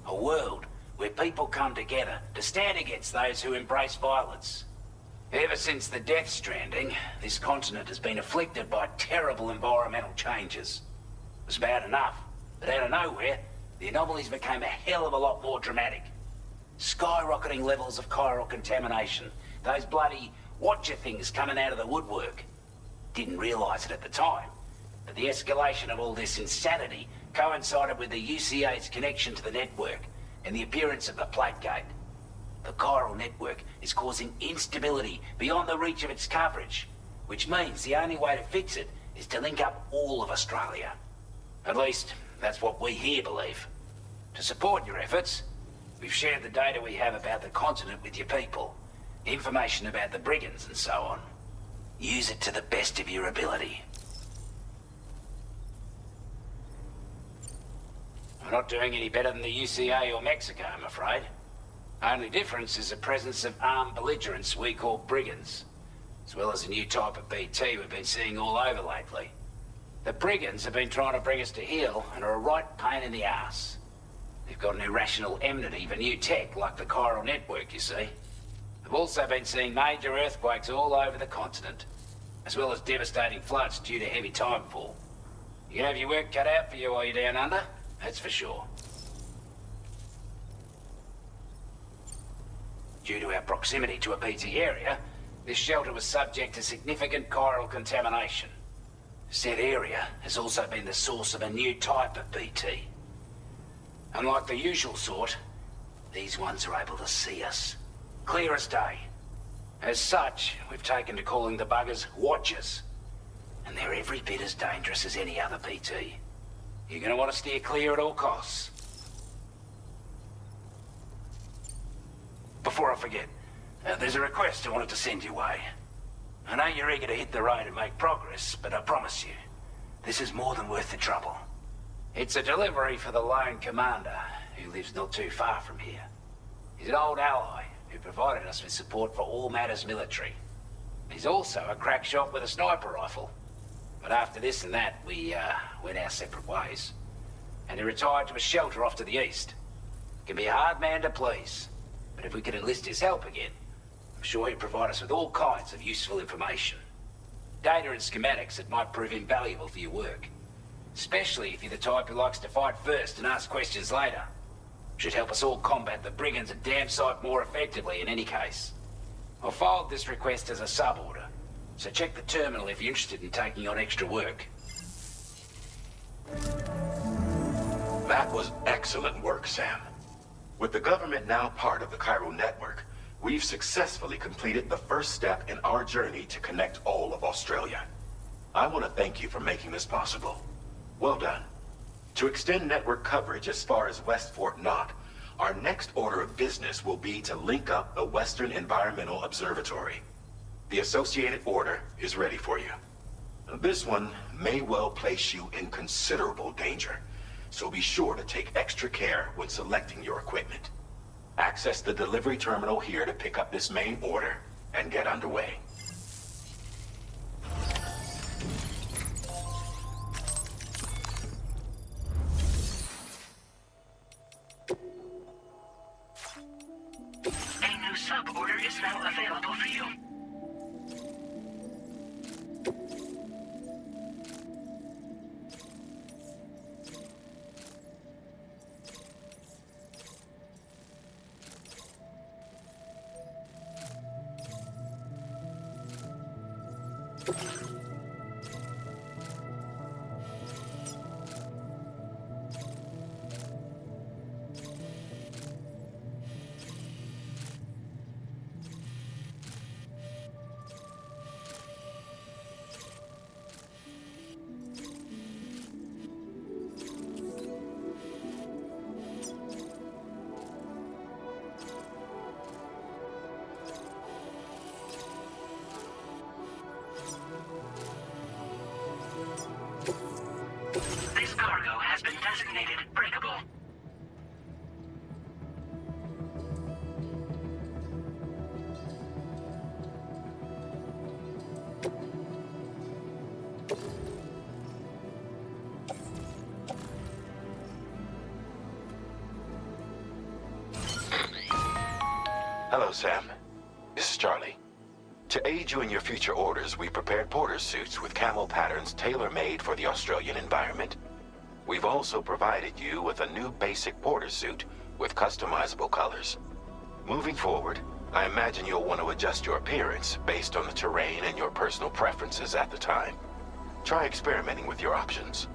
A world where people come together to stand against those who embrace violence. Ever since the Death Stranding, this continent has been afflicted by terrible environmental changes. It was bad enough, but out of nowhere, the anomalies became a hell of a lot more dramatic. Skyrocketing levels of chiral contamination, those bloody watcher things coming out of the woodwork. Didn't realize it at the time, but the escalation of all this insanity coincided with the UCA's connection to the network and the appearance of the plate gate. The chiral network is causing instability beyond the reach of its coverage, which means the only way to fix it is to link up all of Australia. At least, that's what we here believe. To support your efforts, we've shared the data we have about the continent with your people, information about the brigands and so on. Use it to the best of your ability. We're not doing any better than the UCA or Mexico, I'm afraid. Only difference is the presence of armed belligerents we call brigands, as well as a new type of BT we've been seeing all over lately. The brigands have been trying to bring us to heel and are a right pain in the ass. They've got an irrational enmity for new tech like the chiral network, you see. They've also been seeing major earthquakes all over the continent, as well as devastating floods due to heavy timefall. You can have your work cut out for you while you're down under, that's for sure. Due to our proximity to a BT area, this shelter was subject to significant chiral contamination. Said area has also been the source of a new type of BT. Unlike the usual sort, these ones are able to see us. Clear as day. As such, we've taken to calling the buggers Watchers. And they're every bit as dangerous as any other BT. You're gonna want to steer clear at all costs. Before I forget, there's a request I wanted to send your way. I know you're eager to hit the road and make progress, but I promise you, this is more than worth the trouble. It's a delivery for the lone commander, who lives not too far from here. He's an old ally who provided us with support for all matters military. He's also a crack shot with a sniper rifle. But after this and that, we went our separate ways. And he retired to a shelter off to the east. Can be a hard man to please, but if we could enlist his help again, I'm sure he'd provide us with all kinds of useful information. Data and schematics that might prove invaluable for your work. Especially if you're the type who likes to fight first and ask questions later. Should help us all combat the brigands at Dam Site more effectively in any case. I've filed this request as a sub-order, so check the terminal if you're interested in taking on extra work. That was excellent work, Sam. With the government now part of the Chiral network, we've successfully completed the first step in our journey to connect all of Australia. I want to thank you for making this possible. Well done. To extend network coverage as far as West Fort Knott, our next order of business will be to link up the Western Environmental Observatory. The associated order is ready for you. This one may well place you in considerable danger, so be sure to take extra care when selecting your equipment. Access the delivery terminal here to pick up this main order and get underway. A new sub-order is now available for you. This cargo has been designated breakable. Hello, Sam. This is Charlie. To aid you in your future orders, we prepared porter suits with camo patterns tailor-made for the Australian environment. We've also provided you with a new basic porter suit with customizable colors. Moving forward, I imagine you'll want to adjust your appearance based on the terrain and your personal preferences at the time. Try experimenting with your options.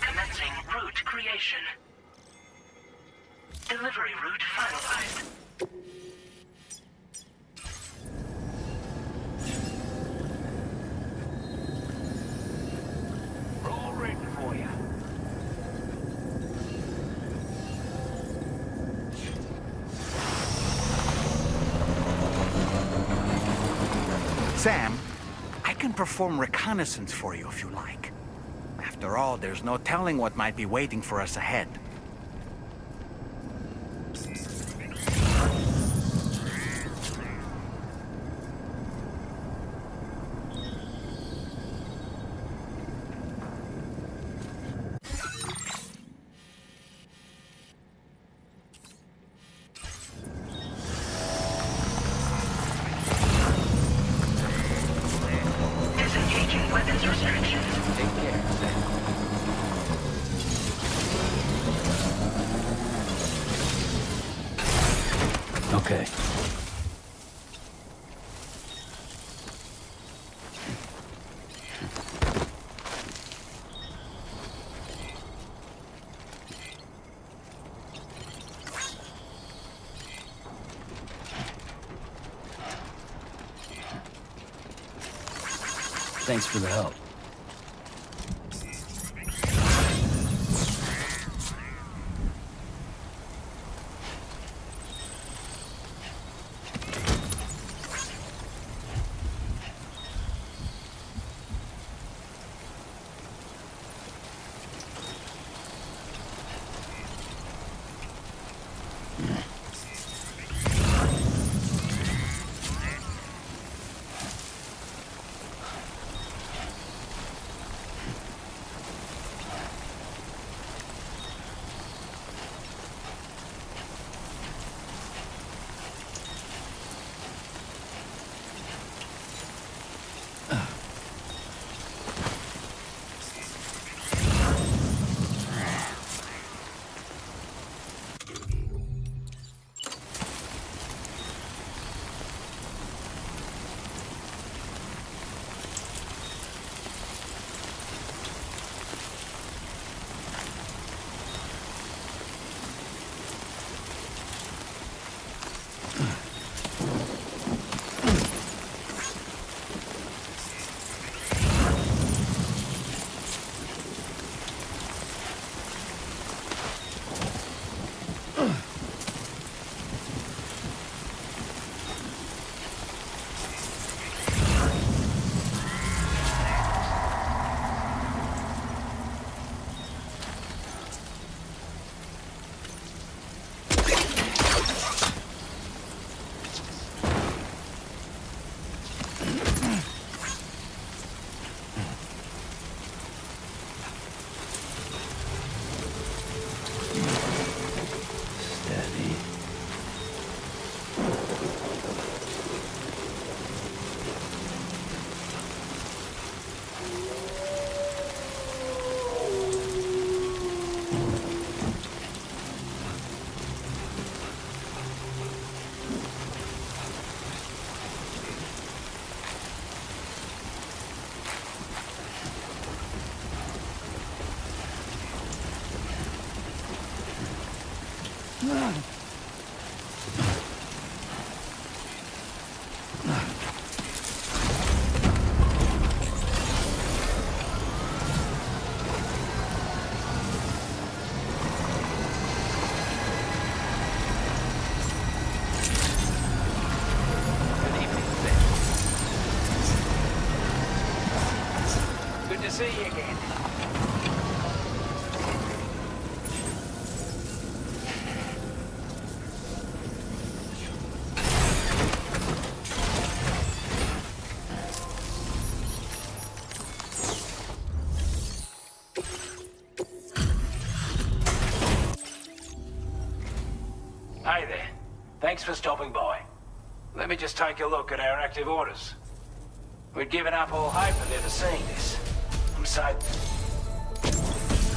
Commencing route creation. Delivery route finalized. We're all ready for you. Sam, I can perform reconnaissance for you if you like. After all, there's no telling what might be waiting for us ahead. Disengaging weapons restrictions. Take care, Sam. Okay. Thanks for the help. to see you again. Hey there. Thanks for stopping by. Let me just take a look at our active orders. We'd given up all hope of ever seeing this. So, I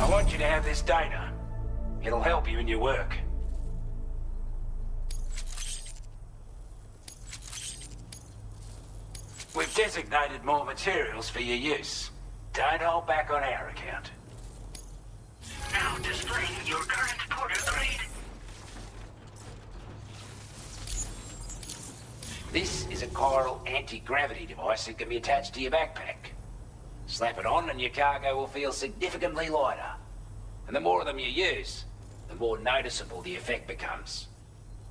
want you to have this data. It'll help you in your work. We've designated more materials for your use. Don't hold back on our account. Now displaying your current porter grade. This is a chiral anti-gravity device that can be attached to your backpack. Slap it on and your cargo will feel significantly lighter. And the more of them you use, the more noticeable the effect becomes.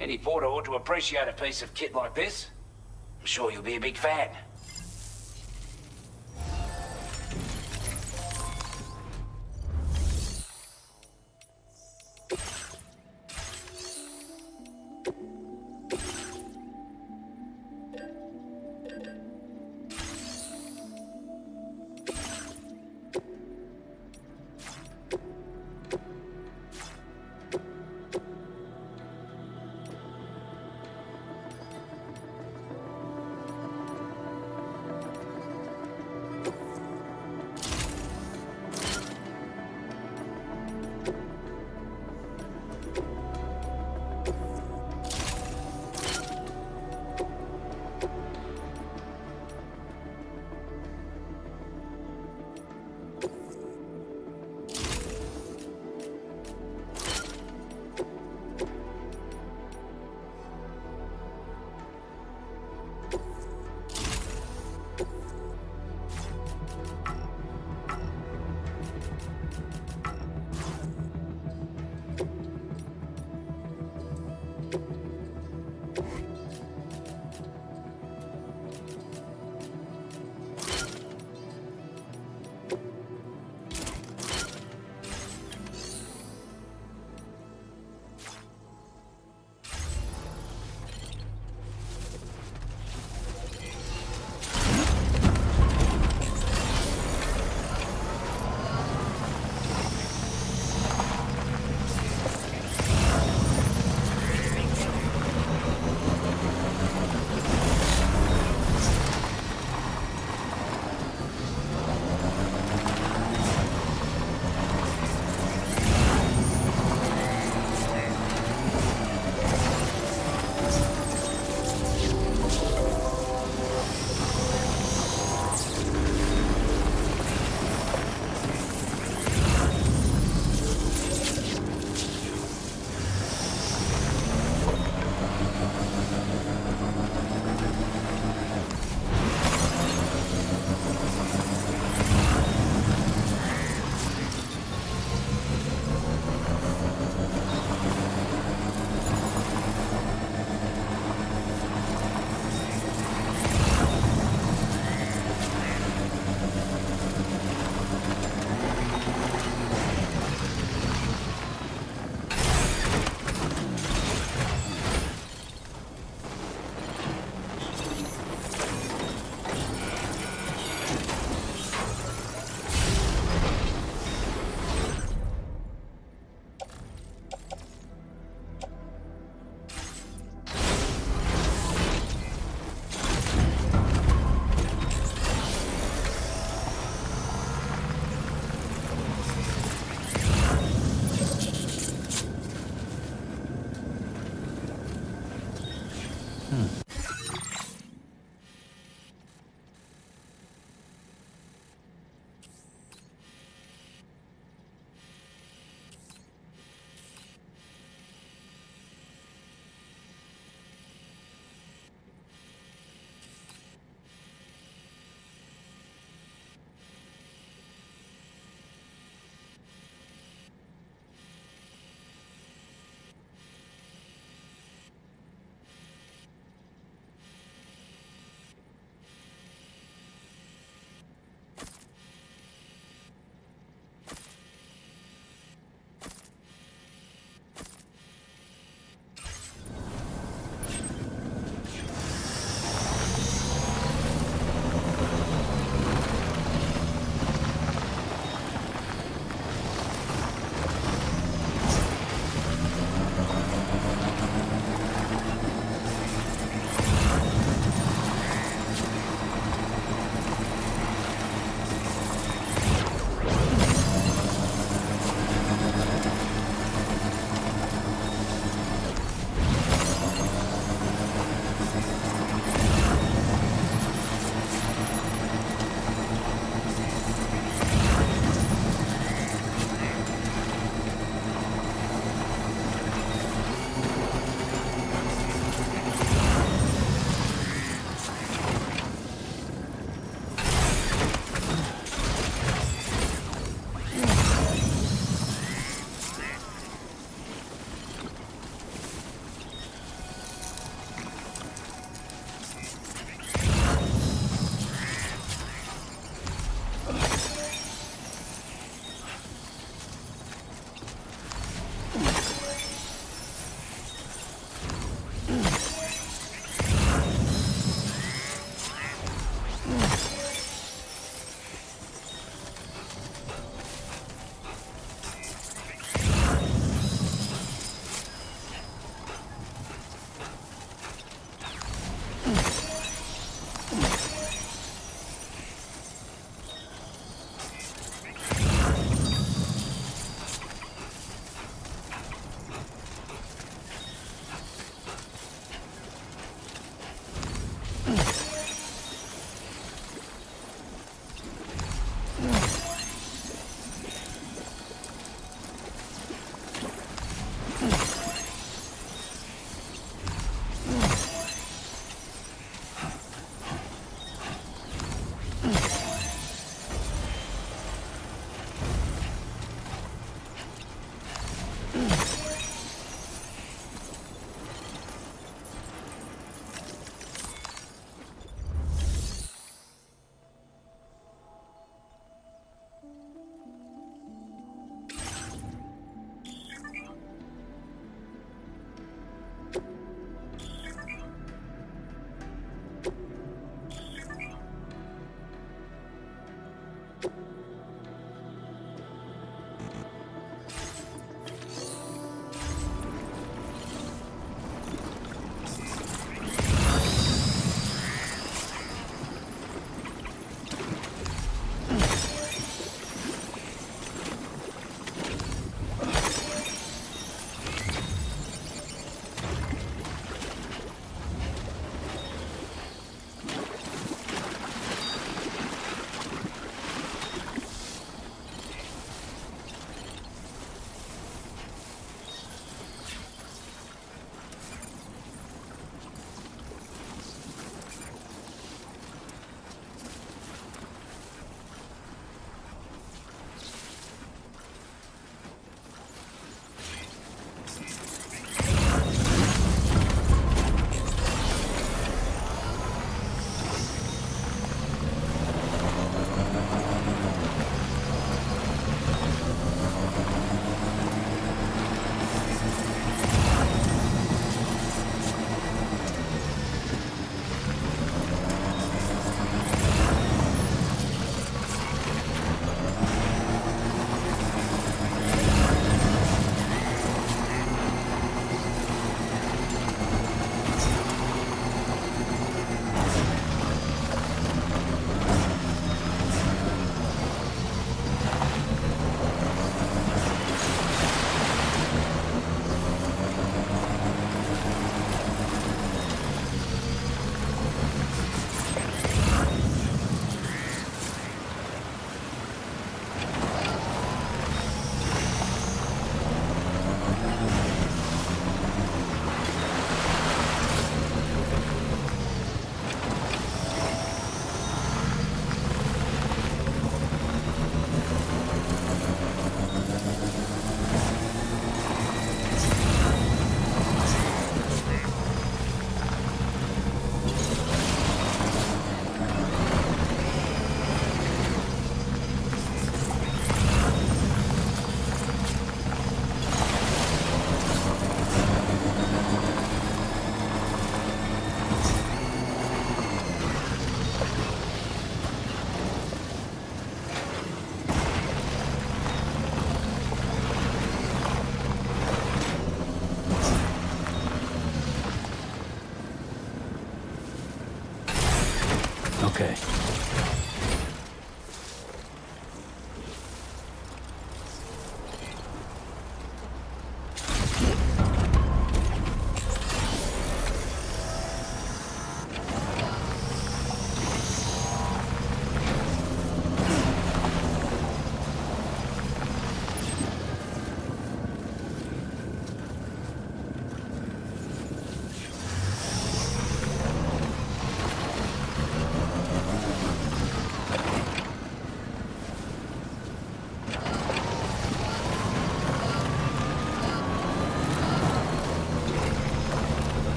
Any porter ought to appreciate a piece of kit like this. I'm sure you'll be a big fan.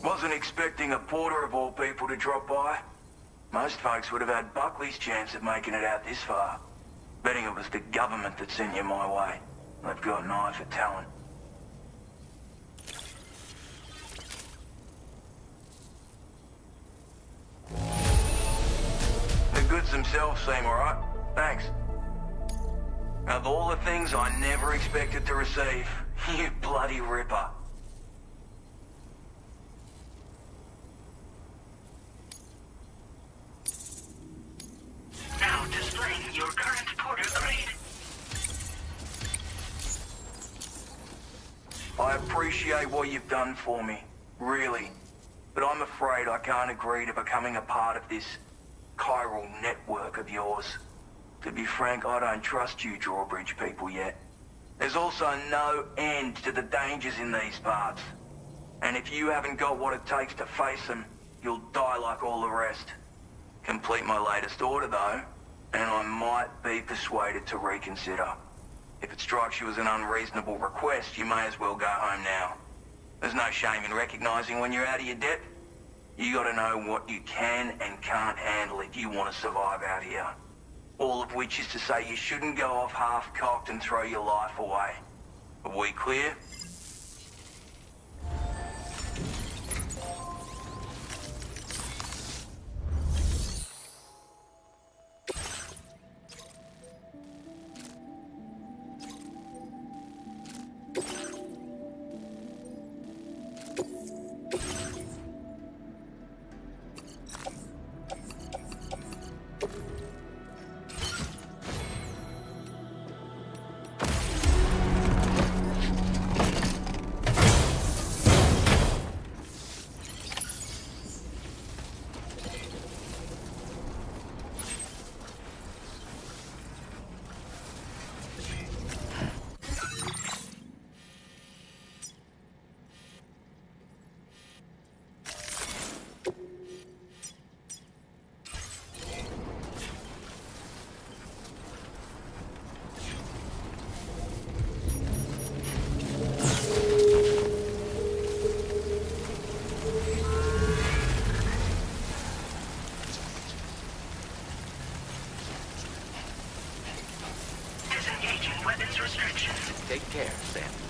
Wasn't expecting a porter of all people to drop by. Most folks would have had Buckley's chance of making it out this far. Betting it was the government that sent you my way. They've got an eye for talent. The goods themselves seem alright. Thanks. Of all the things I never expected to receive, you bloody ripper. Now displaying your current porter grade. I appreciate what you've done for me, really. But I'm afraid I can't agree to becoming a part of this chiral network of yours. To be frank, I don't trust you drawbridge people yet. There's also no end to the dangers in these parts. And if you haven't got what it takes to face them, you'll die like all the rest. Complete my latest order though, and I might be persuaded to reconsider. If it strikes you as an unreasonable request, you may as well go home now. There's no shame in recognizing when you're out of your depth. You gotta know what you can and can't handle if you want to survive out here. All of which is to say you shouldn't go off half-cocked and throw your life away. Are we clear? access restrictions. Take care, Sam.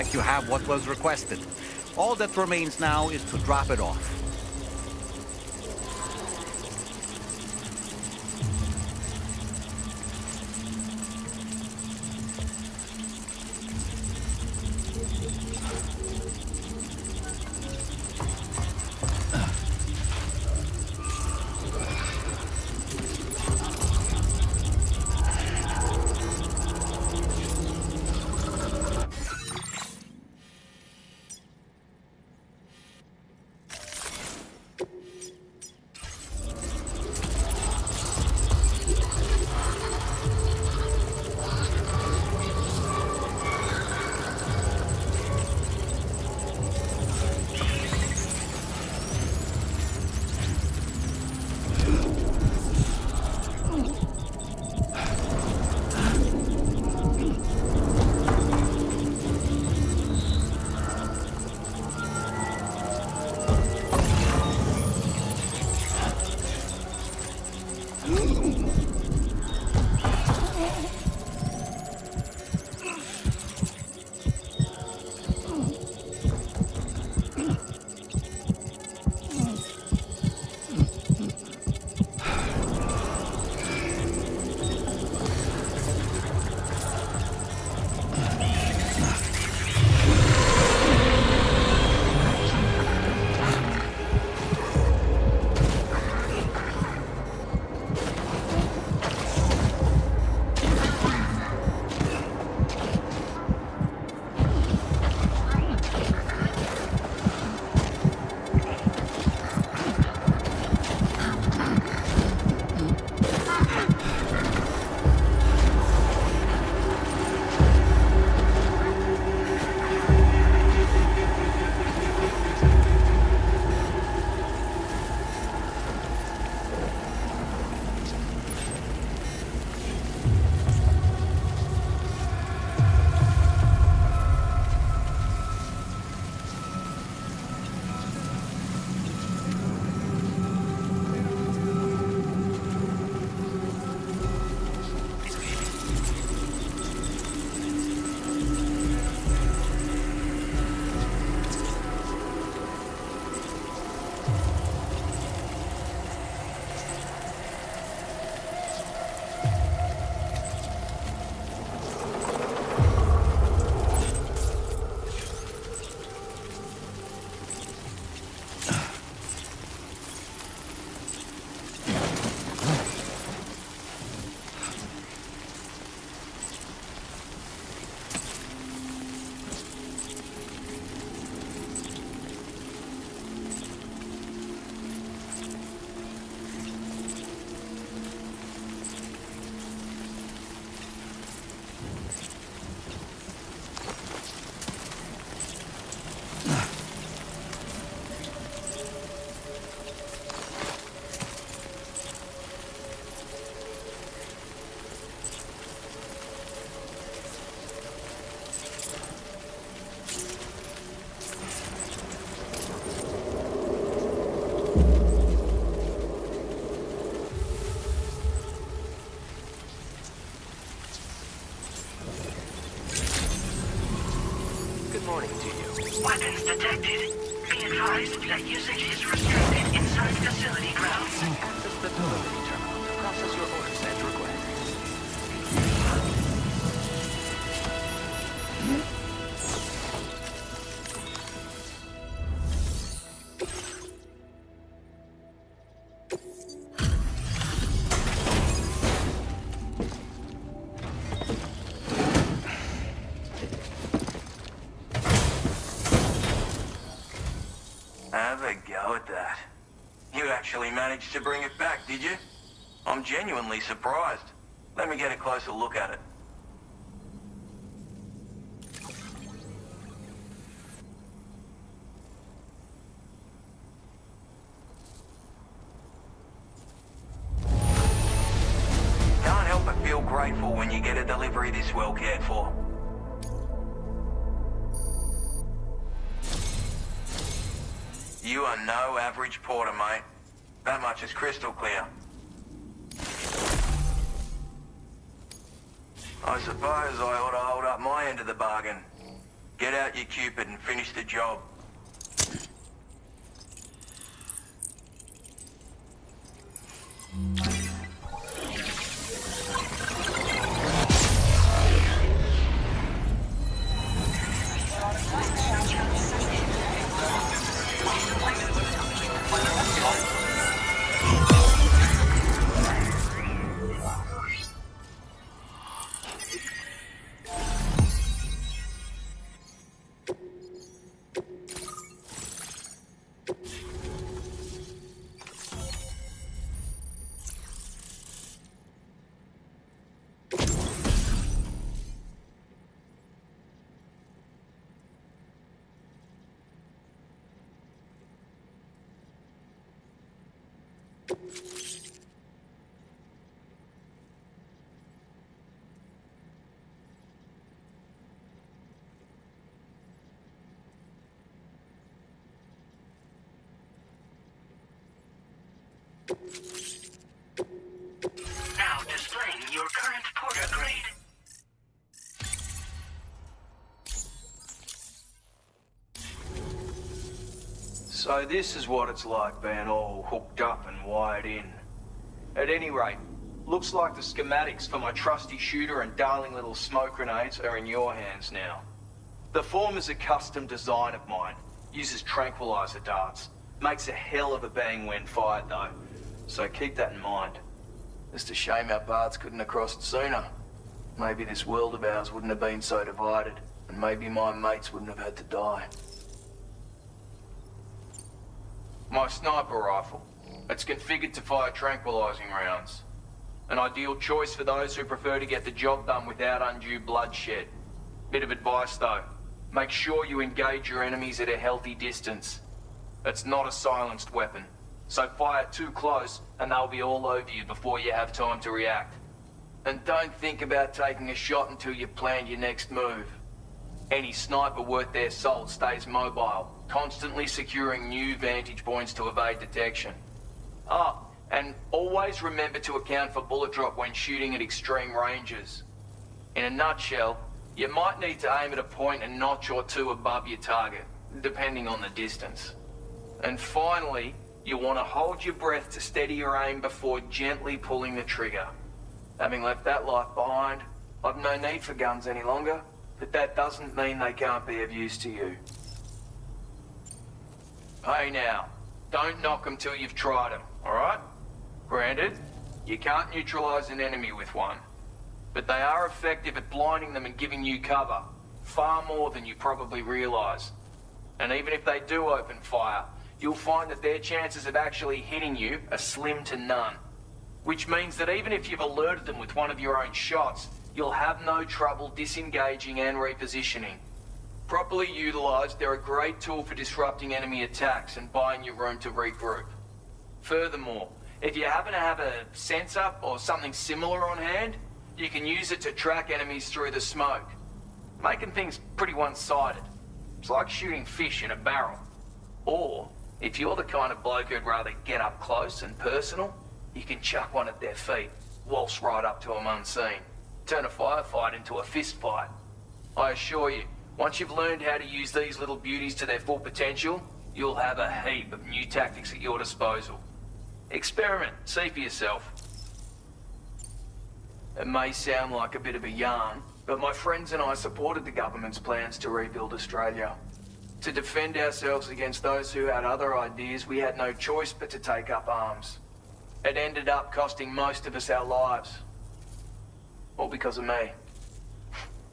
like you have what was requested. All that remains now is to drop it off. Weapons detected. Be advised that usage is restricted inside facility grounds. Access the delivery terminal to process your orders as requested. Have a go at that. You actually managed to bring it back, did you? I'm genuinely surprised. Let me get a closer look at it. Can't help but feel grateful when you get a delivery this well cared for. You are no average porter, mate. That much is crystal clear. I suppose I ought to hold up my end of the bargain. Get out your Cupid and finish the job. Now displaying your current porter grade. So this is what it's like being all hooked up and wired in. At any rate, looks like the schematics for my trusty shooter and darling little smoke grenades are in your hands now. The former's a custom design of mine. Uses tranquilizer darts. Makes a hell of a bang when fired though. So keep that in mind. Just a shame our paths couldn't have crossed sooner. Maybe this world of ours wouldn't have been so divided, and maybe my mates wouldn't have had to die. My sniper rifle. It's configured to fire tranquilizing rounds. An ideal choice for those who prefer to get the job done without undue bloodshed. Bit of advice though. Make sure you engage your enemies at a healthy distance. It's not a silenced weapon, so fire too close and they'll be all over you before you have time to react. And don't think about taking a shot until you've planned your next move. Any sniper worth their salt stays mobile, constantly securing new vantage points to evade detection. Ah, and always remember to account for bullet drop when shooting at extreme ranges. In a nutshell, you might need to aim at a point a notch or two above your target, depending on the distance. And finally, you want to hold your breath to steady your aim before gently pulling the trigger. Having left that life behind, I've no need for guns any longer, but that doesn't mean they can't be of use to you. Hey now, don't knock them till you've tried them, alright? Granted, you can't neutralize an enemy with one, but they are effective at blinding them and giving you cover, far more than you probably realize. And even if they do open fire, you'll find that their chances of actually hitting you are slim to none. Which means that even if you've alerted them with one of your own shots, you'll have no trouble disengaging and repositioning. Properly utilized, they're a great tool for disrupting enemy attacks and buying you room to regroup. Furthermore, if you happen to have a sensor or something similar on hand, you can use it to track enemies through the smoke, making things pretty one-sided. It's like shooting fish in a barrel. Or, if you're the kind of bloke who'd rather get up close and personal, you can chuck one at their feet, waltz right up to them unseen, turn a firefight into a fist fight. I assure you, once you've learned how to use these little beauties to their full potential, you'll have a heap of new tactics at your disposal. Experiment, see for yourself. It may sound like a bit of a yarn, but my friends and I supported the government's plans to rebuild Australia. To defend ourselves against those who had other ideas, we had no choice but to take up arms. It ended up costing most of us our lives. All because of me.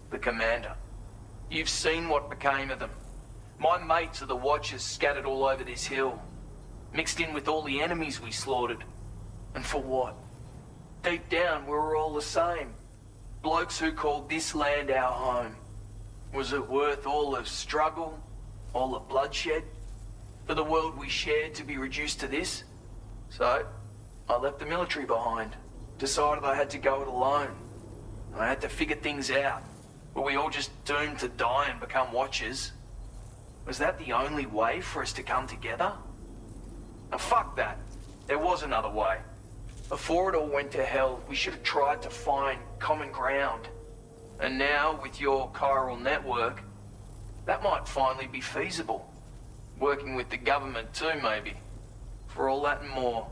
The commander. You've seen what became of them. My mates are the Watchers scattered all over this hill. Mixed in with all the enemies we slaughtered. And for what? Deep down, we were all the same. Blokes who called this land our home. Was it worth all the struggle? All the bloodshed? For the world we shared to be reduced to this? So, I left the military behind. Decided I had to go it alone. I had to figure things out. Were we all just doomed to die and become Watchers? Was that the only way for us to come together? Now fuck that. There was another way. Before it all went to hell, we should have tried to find common ground. And now, with your chiral network, That might finally be feasible. Working with the government too, maybe. For all that and more,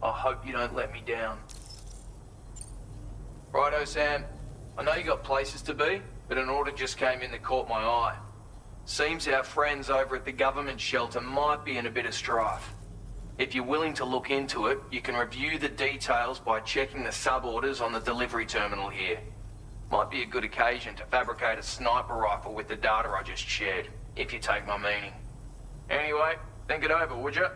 I hope you don't let me down. Righto, Sam. I know you got places to be, but an order just came in that caught my eye. Seems our friends over at the government shelter might be in a bit of strife. If you're willing to look into it, you can review the details by checking the sub-orders on the delivery terminal here. Might be a good occasion to fabricate a sniper rifle with the data I just shared, if you take my meaning. Anyway, think it over, would you?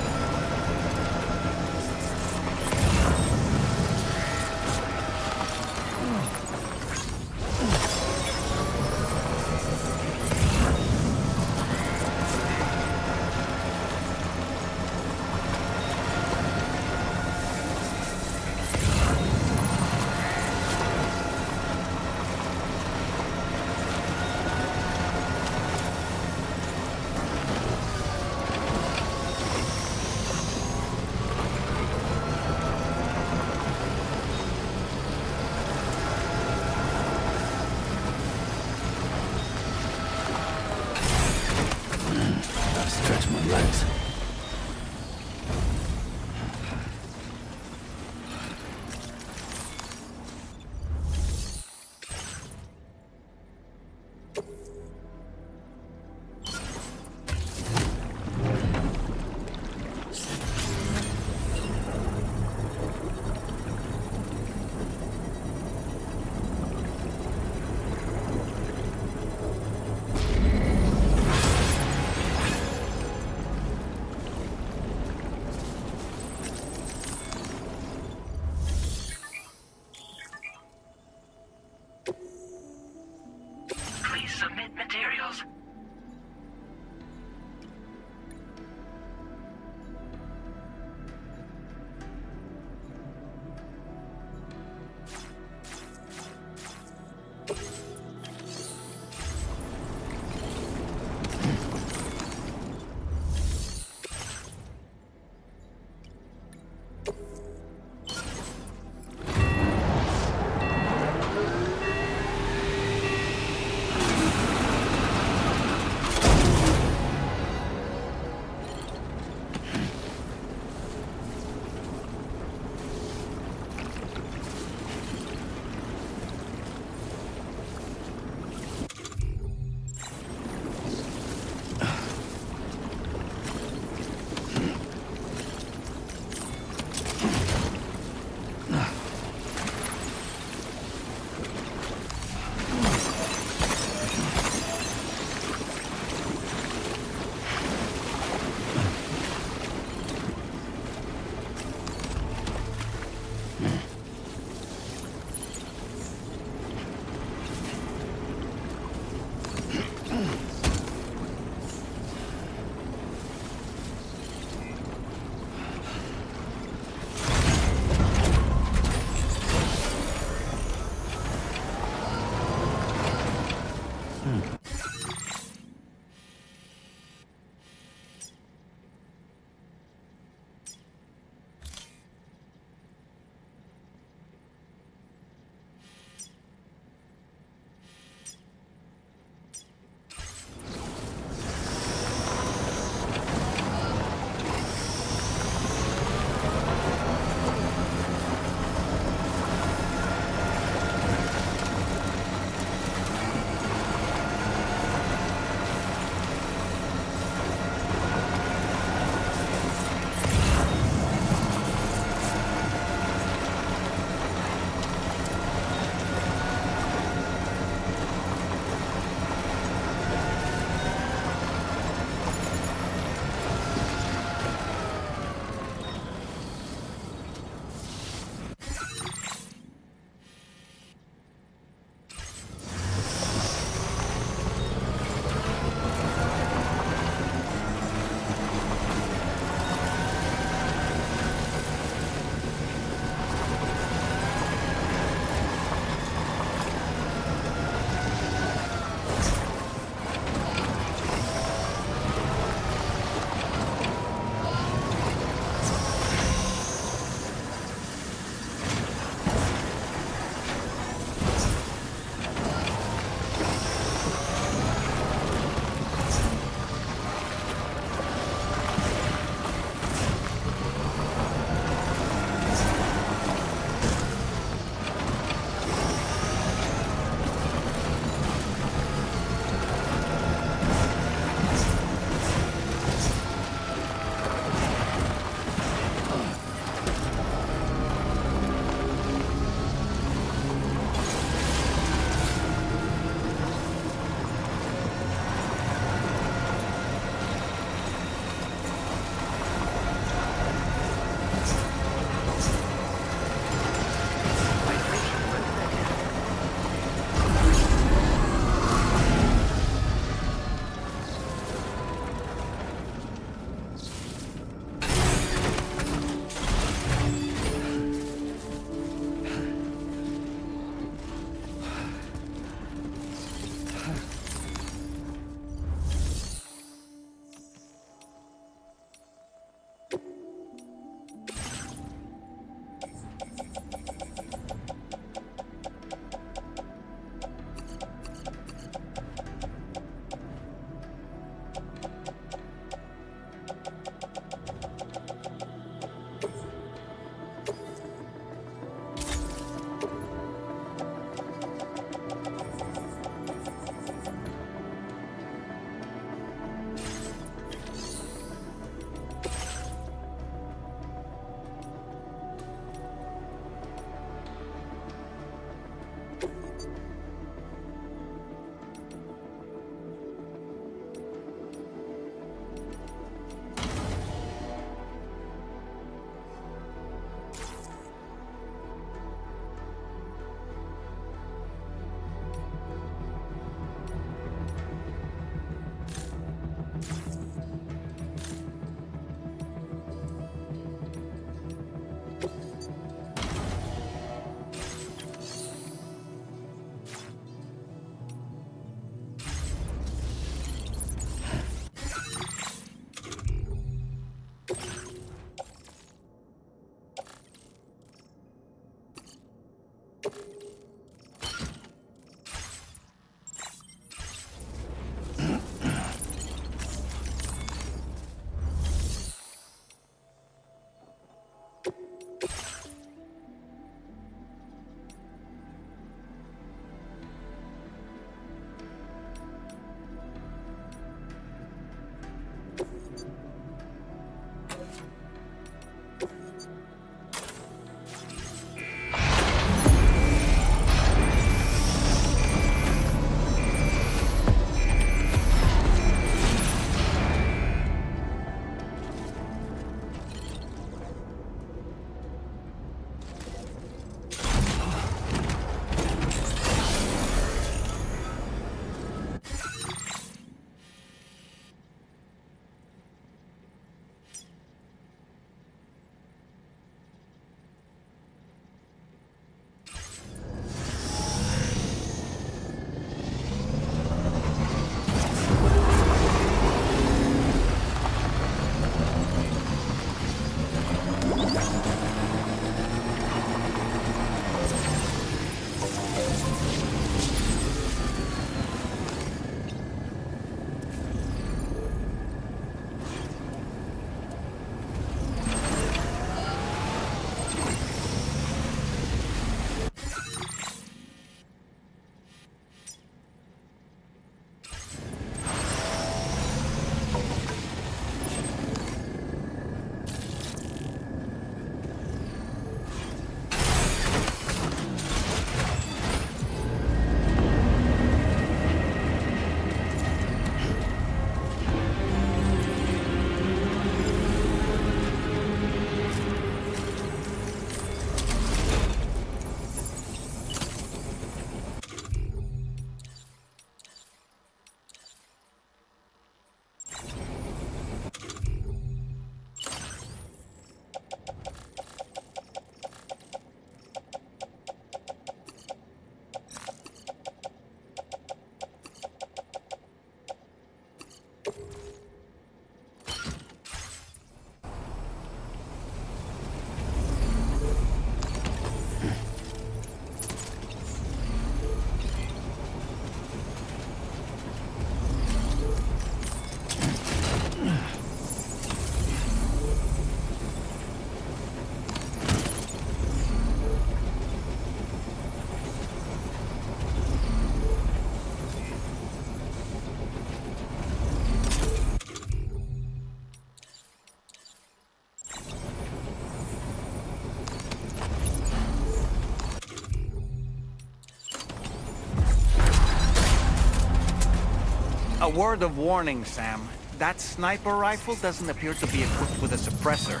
word of warning, Sam. That sniper rifle doesn't appear to be equipped with a suppressor,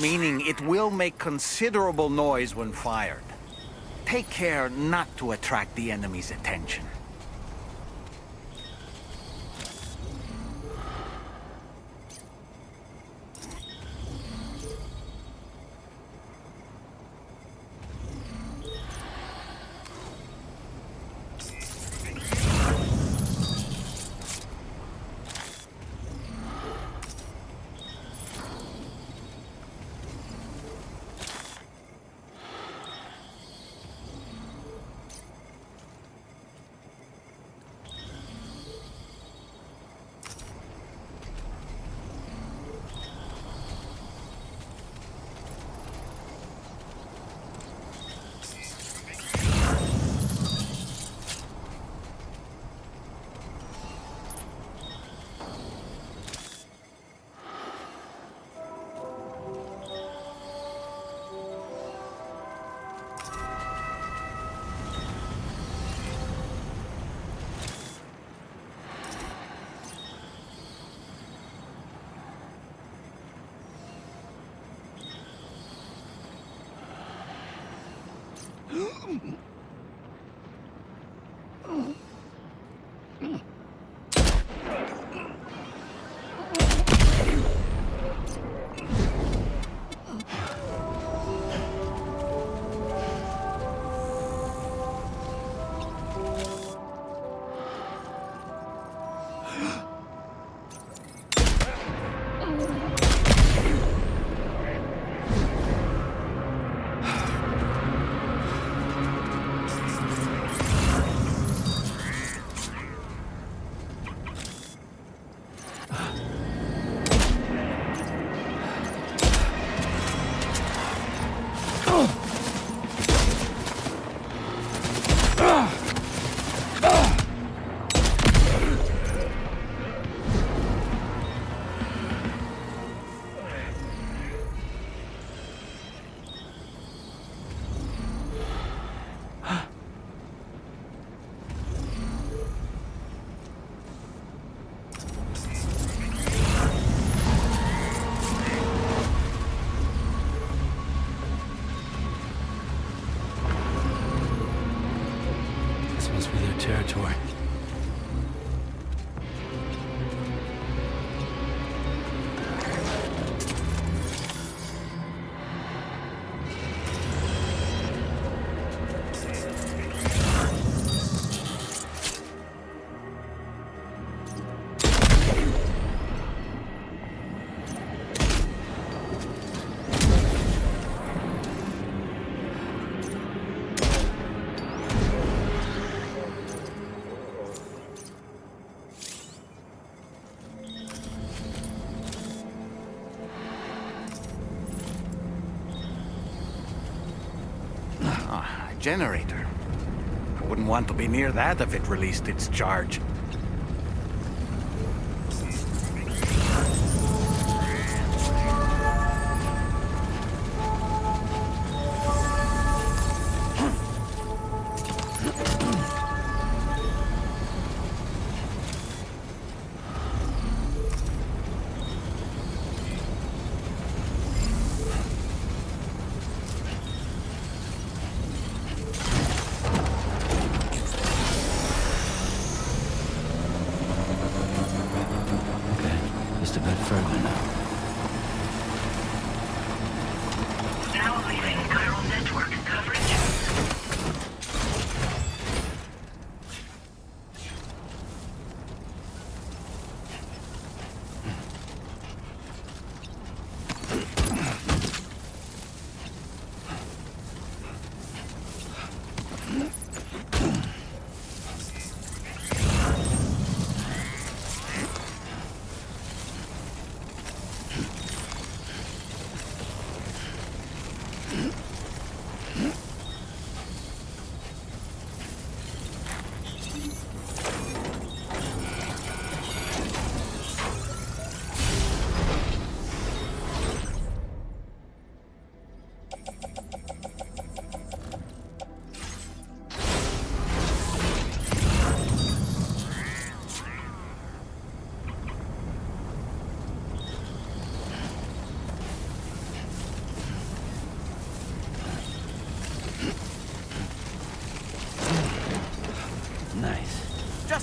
meaning it will make considerable noise when fired. Take care not to attract the enemy's attention. Territory. Generator. I wouldn't want to be near that if it released its charge.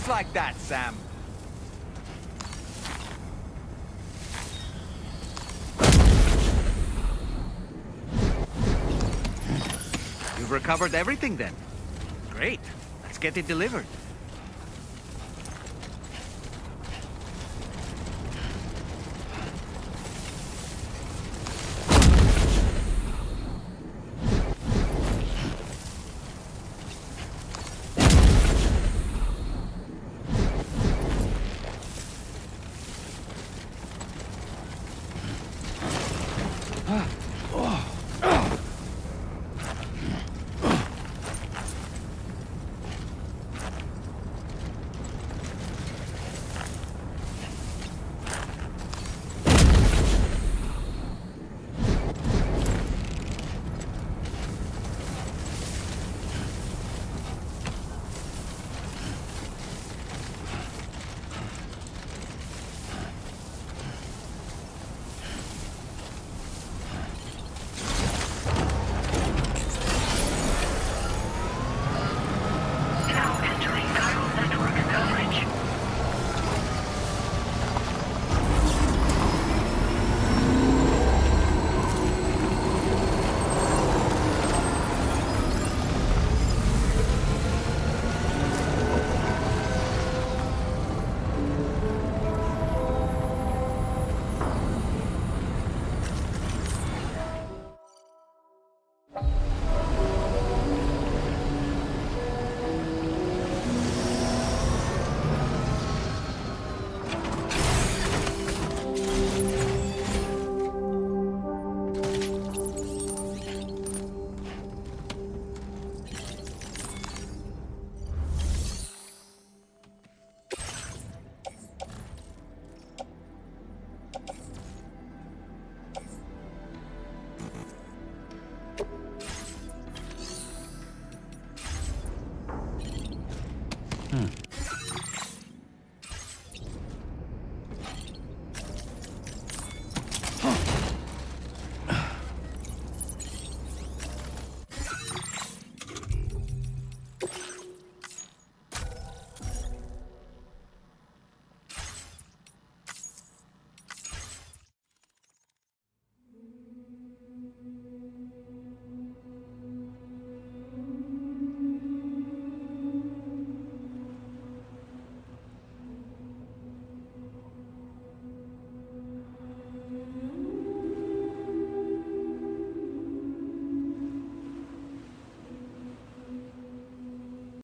Just like that, Sam. You've recovered everything then. Great. Let's get it delivered.